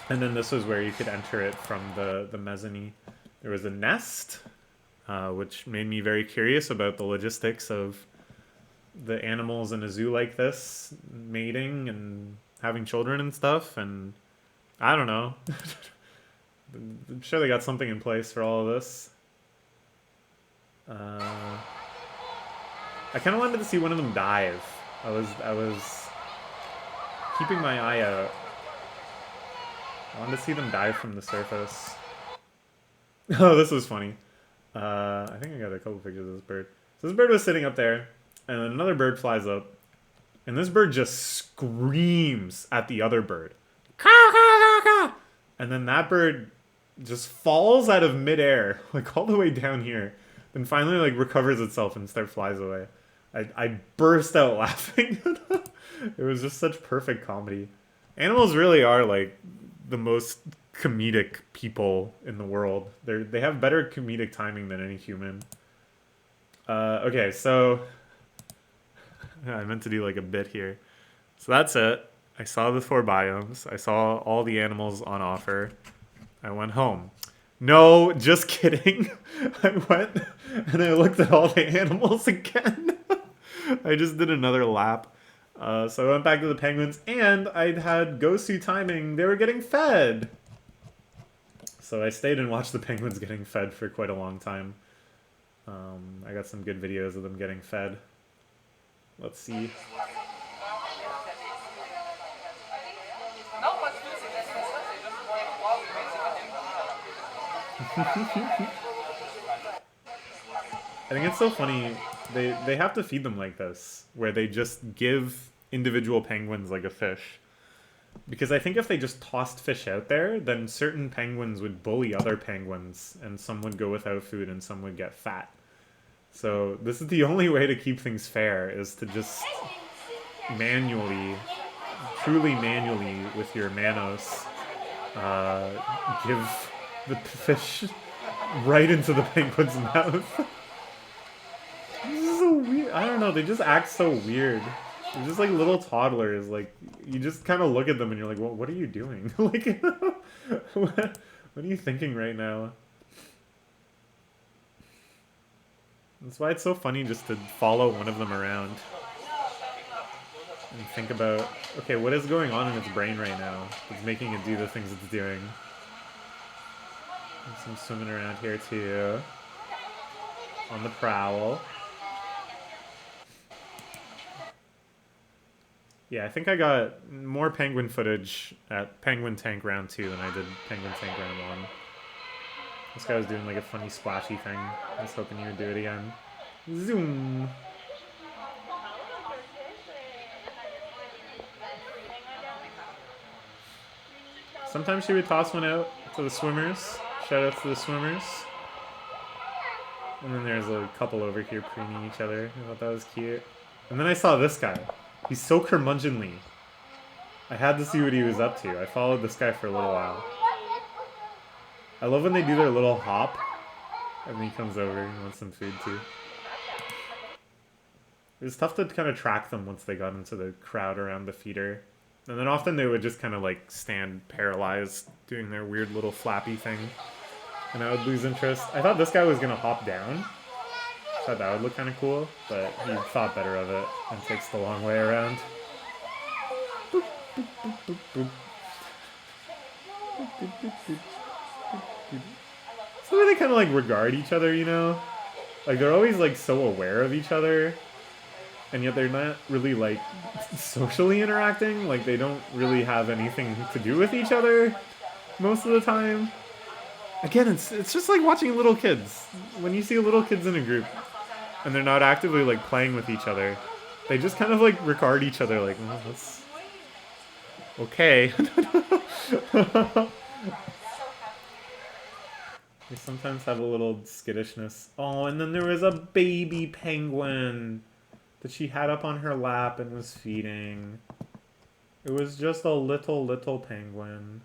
And then this was where you could enter it from the mezzanine. There was a nest, which made me very curious about the logistics of the animals in a zoo like this, mating and having children and stuff. And I don't know. I'm sure they got something in place for all of this. I kind of wanted to see one of them dive. I was keeping my eye out. I wanted to see them dive from the surface. Oh, this was funny. I think I got a couple pictures of this bird. So this bird was sitting up there, and then another bird flies up, and this bird just screams at the other bird. Caw, caw, caw, caw. And then that bird just falls out of midair, like all the way down here, then finally like recovers itself and flies away. I burst out laughing. It was just such perfect comedy. Animals really are like the most comedic people in the world. They have better comedic timing than any human. Okay, so I meant to do like a bit here. So that's it. I saw the 4 biomes. I saw all the animals on offer. I went home. No, just kidding. I went and I looked at all the animals again. I just did another lap. So I went back to the penguins, and I'd had Gosu timing. They were getting fed. So I stayed and watched the penguins getting fed for quite a long time. I got some good videos of them getting fed. Let's see. I think it's so funny. They have to feed them like this, where they just give individual penguins like a fish. Because I think if they just tossed fish out there, then certain penguins would bully other penguins, and some would go without food and some would get fat. So this is the only way to keep things fair, is to just manually, truly manually with your Manos, give the fish right into the penguin's mouth. This is so weird. I don't know, they just act so weird. They're just like little toddlers. Like, you just kind of look at them and you're like, well, what are you doing? Like, what are you thinking right now? That's why it's so funny just to follow one of them around and think about, okay, what is going on in its brain right now that's making it do the things it's doing? There's some swimming around here too. On the prowl. Yeah, I think I got more penguin footage at Penguin Tank Round 2 than I did Penguin Tank Round 1. This guy was doing like a funny splashy thing. I was hoping he would do it again. Zoom! Sometimes she would toss one out to the swimmers. Shout out to the swimmers. And then there's a couple over here preening each other. I thought that was cute. And then I saw this guy. He's so curmudgeonly. I had to see what he was up to. I followed this guy for a little while. I love when they do their little hop. And then he comes over and wants some food too. It was tough to kind of track them once they got into the crowd around the feeder. And then often they would just kind of like stand paralyzed doing their weird little flappy thing. And I would lose interest. I thought this guy was going to hop down. I thought that would look kind of cool, but he thought better of it and takes the long way around. Boop, boop, boop, boop, boop. Boop, boop, boop, boop, boop, boop. It's the way they kind of like regard each other, you know? Like they're always like so aware of each other, and yet they're not really like socially interacting. Like they don't really have anything to do with each other most of the time. Again, it's just like watching little kids. When you see little kids in a group and they're not actively like playing with each other, they just kind of like regard each other like, oh, that's okay. They sometimes have a little skittishness. Oh, and then there was a baby penguin that she had up on her lap and was feeding. It was just a little penguin.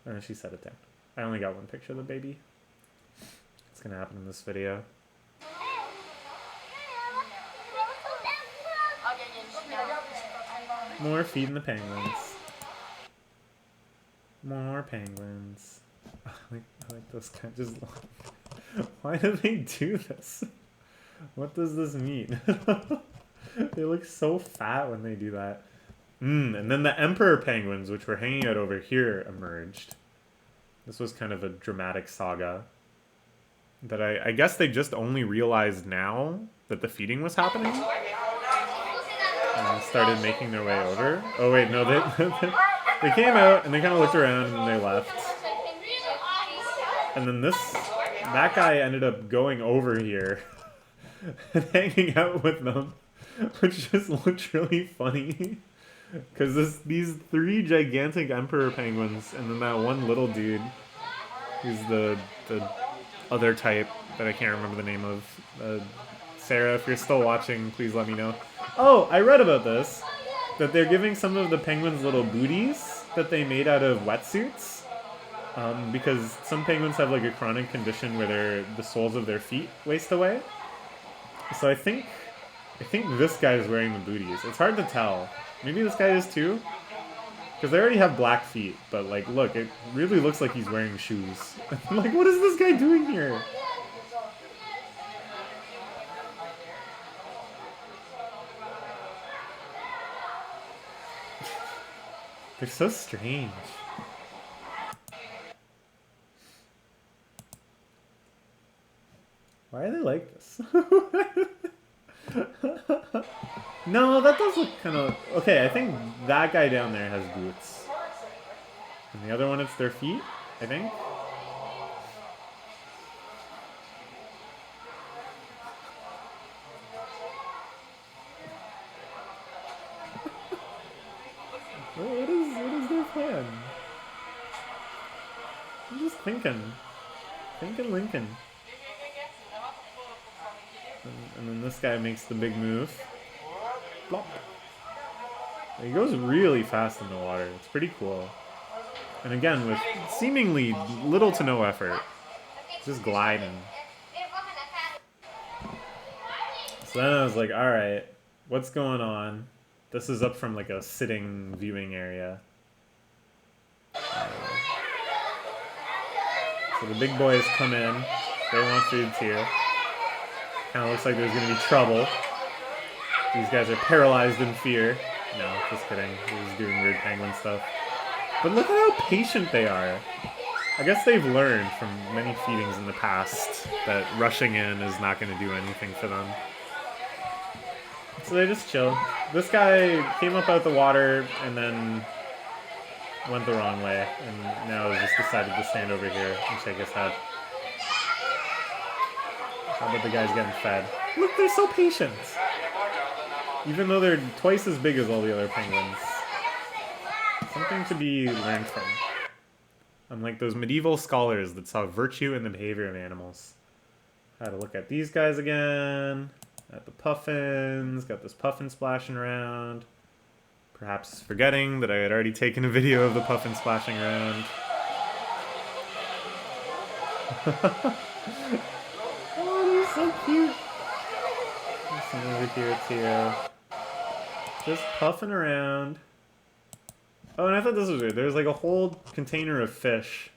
And then she set it down. I only got one picture of the baby. It's gonna happen in this video. More feeding the penguins. More penguins. I like this guy. Just why do they do this? What does this mean? They look so fat when they do that. And then the emperor penguins, which were hanging out over here, emerged. This was kind of a dramatic saga. That I guess they just only realized now that the feeding was happening. And started making their way over. Oh wait, no, they came out and they kind of looked around and then they left. And then that guy ended up going over here and hanging out with them, which just looked really funny. Because these three gigantic emperor penguins and then that one little dude who's the other type that I can't remember the name of. Sarah, if you're still watching, please let me know. Oh, I read about this. That they're giving some of the penguins little booties that they made out of wetsuits. Because some penguins have like a chronic condition where the soles of their feet waste away. So I think this guy is wearing the booties. It's hard to tell. Maybe this guy is too? Because they already have black feet, but like, look, it really looks like he's wearing shoes. Like, what is this guy doing here? They're so strange. Why are they like this? No, that does look kind of... Okay, I think that guy down there has boots. And the other one, it's their feet, I think. What is their plan? I'm just thinking. Thinking Lincoln. And then this guy makes the big move. Plop. He goes really fast in the water. It's pretty cool. And again, with seemingly little to no effort. Just gliding. So then I was like, alright, what's going on? This is up from like a sitting viewing area. So the big boys come in. They want food too. Kind of looks like there's going to be trouble. These guys are paralyzed in fear. No, just kidding. They're just doing weird penguin stuff. But look at how patient they are. I guess they've learned from many feedings in the past that rushing in is not going to do anything for them. So they just chill. This guy came up out the water and then went the wrong way, and now has just decided to stand over here and shake his head. How about the guys getting fed? Look, they're so patient! Even though they're twice as big as all the other penguins. Something to be learned from. Unlike those medieval scholars that saw virtue in the behavior of animals. Had to look at these guys again. At the puffins. Got this puffin splashing around. Perhaps forgetting that I had already taken a video of the puffin splashing around. Oh, they're so cute. There's some over here too. Just puffing around. Oh, and I thought this was weird. There was like a whole container of fish,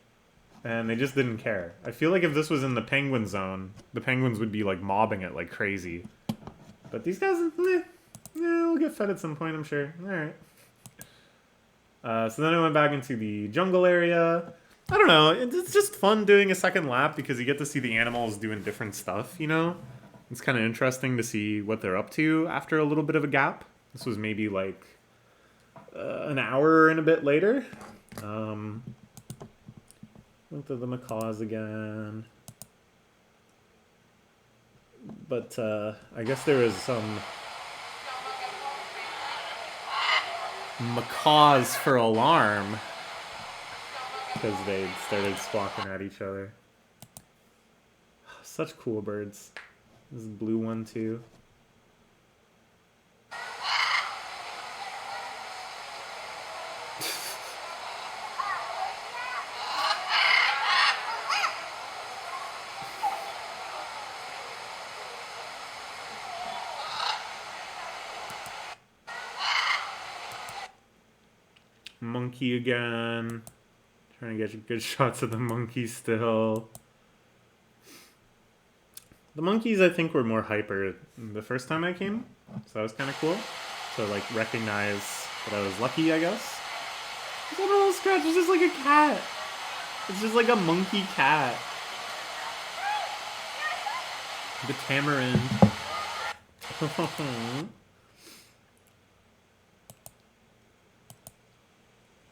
and they just didn't care. I feel like if this was in the penguin zone, the penguins would be like mobbing it like crazy. But these guys, will get fed at some point, I'm sure. Alright. So then I went back into the jungle area. I don't know, it's just fun doing a second lap because you get to see the animals doing different stuff, you know? It's kind of interesting to see what they're up to after a little bit of a gap. This was maybe like an hour and a bit later. Went to the Macaws again. But I guess there was some macaws for alarm because they started squawking at each other. Such cool birds. This blue one too. Monkey again. Trying to get good shots of the monkey still. The monkeys, I think, were more hyper the first time I came, so that was kind of cool. To, like, recognize that I was lucky, I guess. It's not a little scratch, it's just like a cat. It's just like a monkey cat. The tamarind.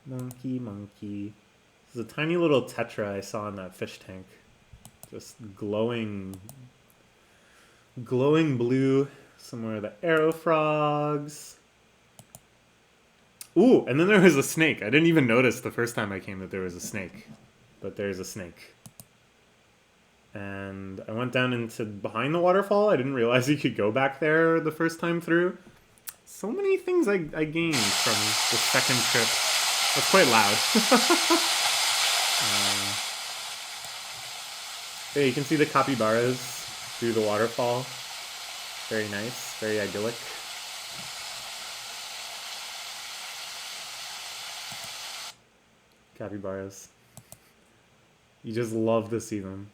Monkey, monkey. This is a tiny little tetra I saw in that fish tank. Just glowing blue. Some more of the arrow frogs. Ooh, and then there was a snake. I didn't even notice the first time I came that there was a snake. But there's a snake. And I went down into behind the waterfall. I didn't realize you could go back there the first time through. So many things I gained from the second trip. That's quite loud. Yeah, you can see the capybaras through the waterfall. Very nice, very idyllic. Capybaras. You just love to see them.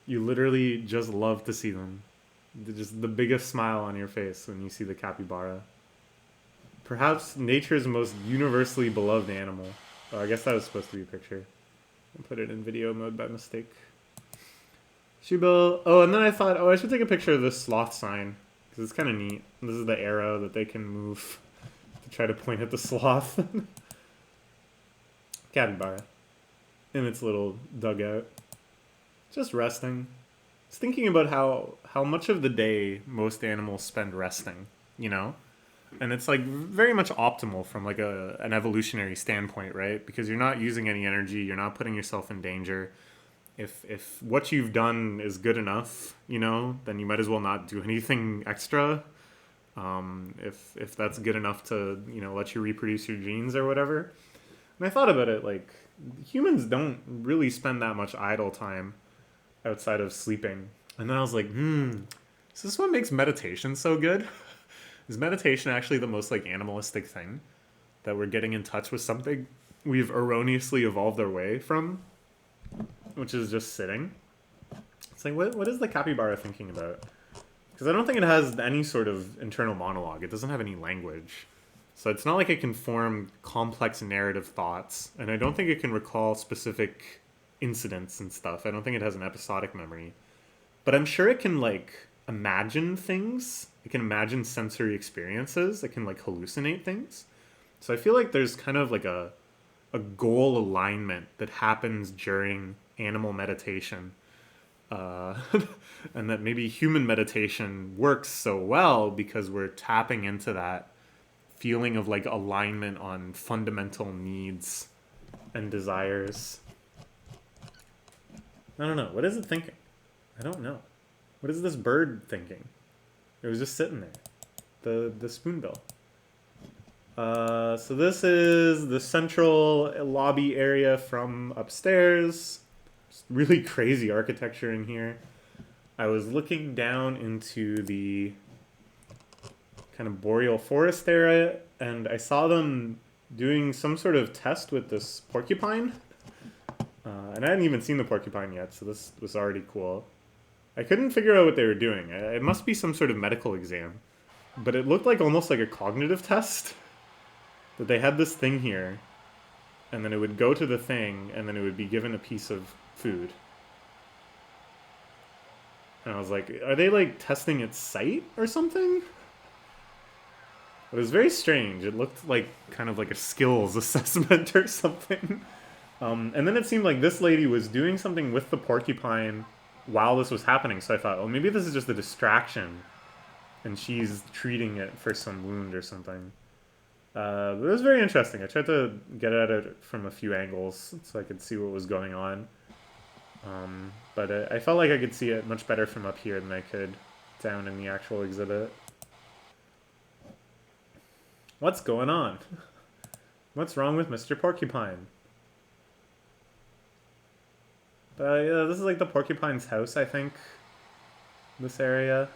You literally just love to see them. Just the biggest smile on your face when you see the capybara. Perhaps nature's most universally beloved animal. Oh, I guess that was supposed to be a picture. I put it in video mode by mistake. Shoebill. Oh, and then I thought, oh, I should take a picture of this sloth sign. Because it's kind of neat. This is the arrow that they can move to try to point at the sloth. Capybara. In its little dugout. Just resting. I was thinking about how much of the day most animals spend resting, you know? And it's like very much optimal from like an evolutionary standpoint, right? Because you're not using any energy, you're not putting yourself in danger. If what you've done is good enough, you know, then you might as well not do anything extra. if that's good enough to, you know, let you reproduce your genes or whatever. And I thought about it, like, humans don't really spend that much idle time outside of sleeping. And then I was like, is this what makes meditation so good? Is meditation actually the most, like, animalistic thing? That we're getting in touch with something we've erroneously evolved our way from, which is just sitting. It's like, what is the capybara thinking about? Because I don't think it has any sort of internal monologue. It doesn't have any language. So it's not like it can form complex narrative thoughts. And I don't think it can recall specific incidents and stuff. I don't think it has an episodic memory. But I'm sure it can, like, imagine things. It can imagine sensory experiences. It can, like, hallucinate things. So I feel like there's kind of like a goal alignment that happens during animal meditation. And that maybe human meditation works so well because we're tapping into that feeling of, like, alignment on fundamental needs and desires. I don't know. What is it thinking? I don't know. What is this bird thinking? It was just sitting there. The spoonbill. So this is the central lobby area from upstairs. It's really crazy architecture in here. I was looking down into the kind of Boreal Forest area, and I saw them doing some sort of test with this porcupine. And I hadn't even seen the porcupine yet, so this was already cool. I couldn't figure out what they were doing. It must be some sort of medical exam. But it looked like almost like a cognitive test. That they had this thing here, and then it would go to the thing, and then it would be given a piece of food. And I was like, are they, like, testing its sight or something? It was very strange. It looked like kind of like a skills assessment or something. And then it seemed like this lady was doing something with the porcupine while this was happening. So I thought, oh, maybe this is just a distraction, and she's treating it for some wound or something. But it was very interesting. I tried to get at it from a few angles so I could see what was going on. But I felt like I could see it much better from up here than I could down in the actual exhibit. What's going on? What's wrong with Mr. Porcupine? But yeah, this is like the porcupine's house, I think. This area.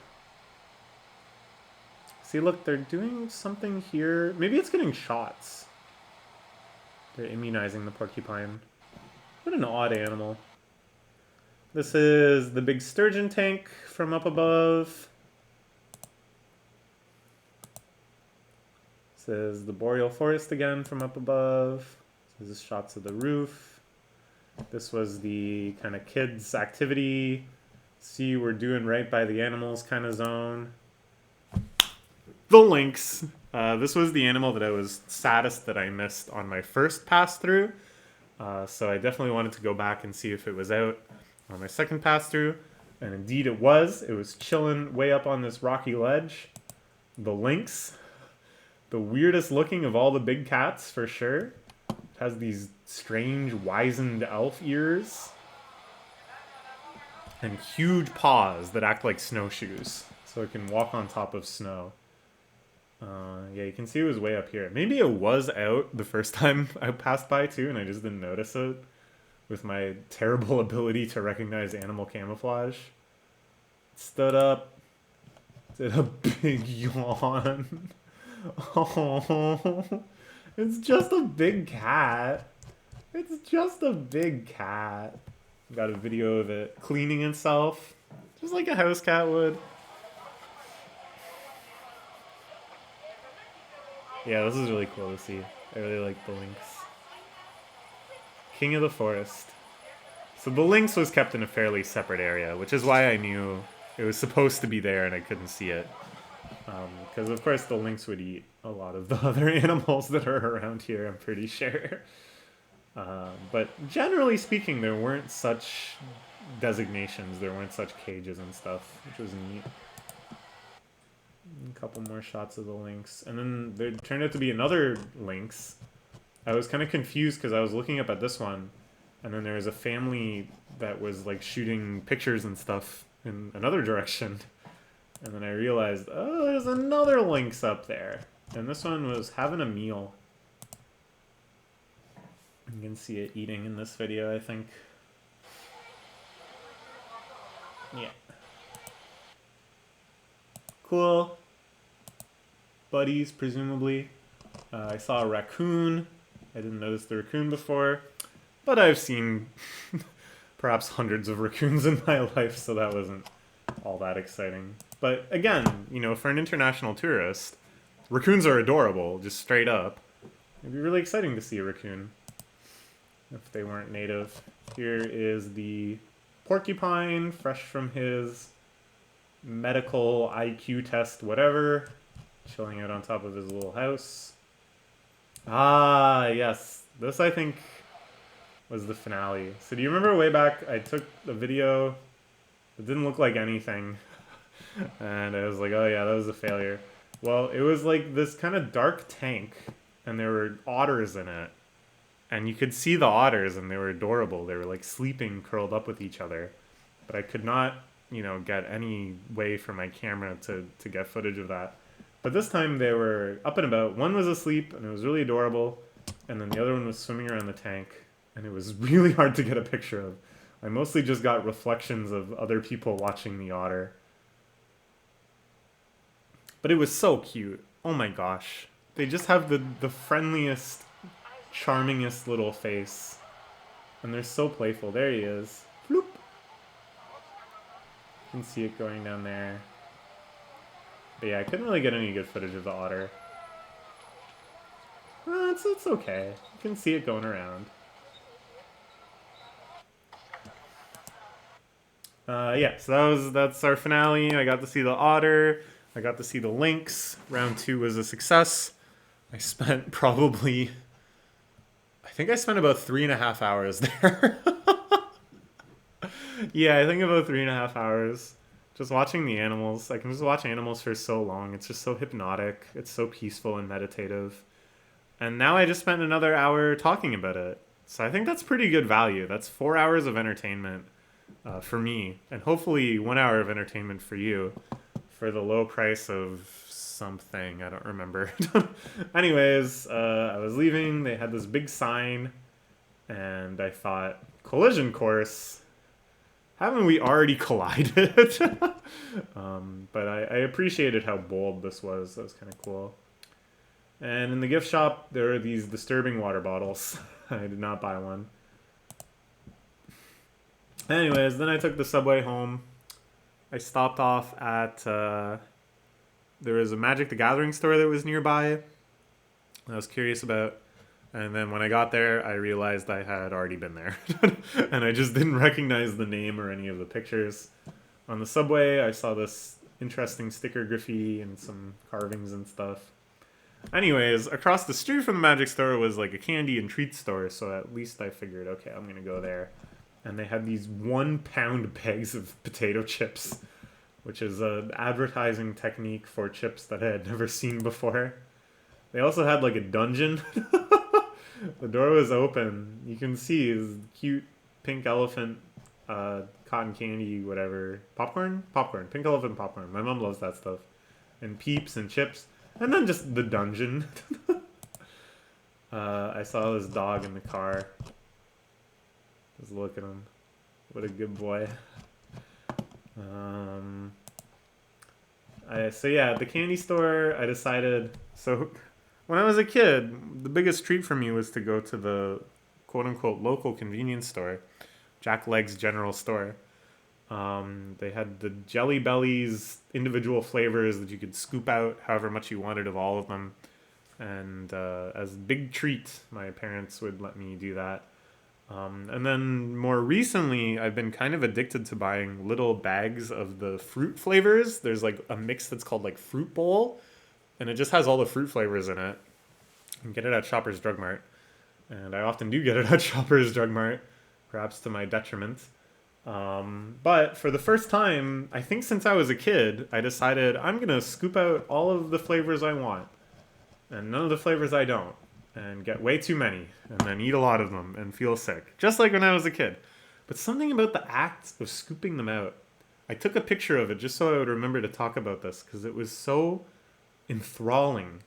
See, look, they're doing something here. Maybe it's getting shots. They're immunizing the porcupine. What an odd animal. This is the big sturgeon tank from up above. This is the Boreal Forest again from up above. This is shots of the roof. This was the kind of kids' activity. See, we're doing right by the animals kind of zone. The lynx. This was the animal that I was saddest that I missed on my first pass through. So I definitely wanted to go back and see if it was out on my second pass through. And indeed it was. It was chilling way up on this rocky ledge. The lynx. The weirdest looking of all the big cats for sure. It has these strange wizened elf ears. And huge paws that act like snowshoes. So it can walk on top of snow. Yeah, you can see it was way up here. Maybe it was out the first time I passed by too, and I just didn't notice it with my terrible ability to recognize animal camouflage. It stood up, did a big yawn. Oh, it's just a big cat. It's just a big cat. Got a video of it cleaning itself, just like a house cat would. Yeah, this is really cool to see. I really like the lynx. King of the forest. So the lynx was kept in a fairly separate area, which is why I knew it was supposed to be there and I couldn't see it. Because of course the lynx would eat a lot of the other animals that are around here, I'm pretty sure. But generally speaking, there weren't such designations, there weren't such cages and stuff, which was neat. A couple more shots of the lynx. And then there turned out to be another lynx. I was kind of confused because I was looking up at this one, and then there was a family that was like shooting pictures and stuff in another direction. And then I realized, oh, there's another lynx up there. And this one was having a meal. You can see it eating in this video, I think. Yeah. Cool. Buddies, presumably. I saw a raccoon. I didn't notice the raccoon before. But I've seen perhaps hundreds of raccoons in my life, so that wasn't all that exciting. But again, you know, for an international tourist, raccoons are adorable, just straight up. It'd be really exciting to see a raccoon if they weren't native. Here is the porcupine, fresh from his medical IQ test, whatever, chilling out on top of his little house. Ah, yes. This, I think, was the finale. So do you remember way back I took a video that didn't look like anything? And I was like, oh yeah, that was a failure. Well, it was like this kind of dark tank, and there were otters in it. And you could see the otters, and they were adorable. They were like sleeping, curled up with each other. But I could not, you know, get any way for my camera to get footage of that. But this time they were up and about. One was asleep, and it was really adorable. And then the other one was swimming around the tank. And it was really hard to get a picture of. I mostly just got reflections of other people watching the otter. But it was so cute. Oh my gosh. They just have the friendliest, charmingest little face. And they're so playful. There he is. Bloop. You can see it going down there. But yeah, I couldn't really get any good footage of the otter. It's okay. You can see it going around. Yeah, so that's our finale. I got to see the otter. I got to see the lynx. Round 2 was a success. I spent probably... I think I spent about 3.5 hours there. Yeah, I think about 3.5 hours. Just watching the animals. I can just watch animals for so long. It's just so hypnotic. It's so peaceful and meditative. And now I just spent another hour talking about it. So I think that's pretty good value. That's 4 hours of entertainment for me. And hopefully 1 hour of entertainment for you. For the low price of something. I don't remember. Anyways, I was leaving. They had this big sign. And I thought, collision course? Haven't we already collided? But I appreciated how bold this was. That was kind of cool. And in the gift shop, there are these disturbing water bottles. I did not buy one. Anyways, then I took the subway home. I stopped off at... there was a Magic the Gathering store that was nearby. I was curious about. And then when I got there, I realized I had already been there. And I just didn't recognize the name or any of the pictures. On the subway, I saw this interesting sticker graffiti and some carvings and stuff. Anyways, across the street from the Magic store was like a candy and treat store, so at least I figured, okay, I'm gonna go there. And they had these 1 pound bags of potato chips, which is an advertising technique for chips that I had never seen before. They also had like a dungeon. The door was open. You can see this cute pink elephant, cotton candy, whatever. Popcorn? Popcorn. Pink elephant popcorn. My mom loves that stuff. And Peeps and chips. And then just the dungeon. I saw this dog in the car. Just look at him. What a good boy. So yeah, at the candy store, I decided... So when I was a kid, the biggest treat for me was to go to the quote-unquote local convenience store. Jack Legg's General Store. They had the Jelly Bellies, individual flavors that you could scoop out however much you wanted of all of them. And as a big treat, my parents would let me do that. And then more recently, I've been kind of addicted to buying little bags of the fruit flavors. There's like a mix that's called like Fruit Bowl, and it just has all the fruit flavors in it. You can get it at Shoppers Drug Mart. And I often do get it at Shoppers Drug Mart, perhaps to my detriment. But for the first time, I think since I was a kid, I decided I'm going to scoop out all of the flavors I want and none of the flavors I don't, and get way too many and then eat a lot of them and feel sick, just like when I was a kid. But something about the act of scooping them out I took a picture of it just so I would remember to talk about this because it was so enthralling.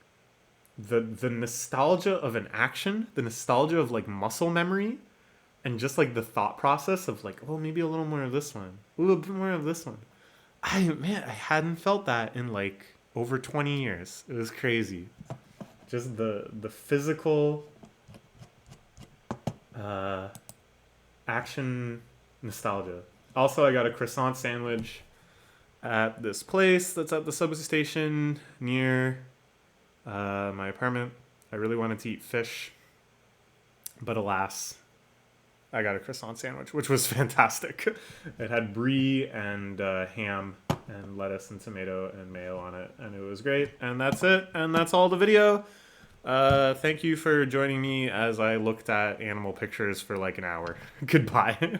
The nostalgia of an action, the nostalgia of like muscle memory, and just like the thought process of like, oh, maybe a little more of this one, a little bit more of this one. I hadn't felt that in like over 20 years. It was crazy. Just the physical action nostalgia. Also, I got a croissant sandwich at this place that's at the subway station near my apartment. I really wanted to eat fish, but alas, I got a croissant sandwich, which was fantastic. It had brie and ham and lettuce and tomato and mayo on it, and it was great. And that's it, and that's all the video. Thank you for joining me as I looked at animal pictures for like an hour. Goodbye.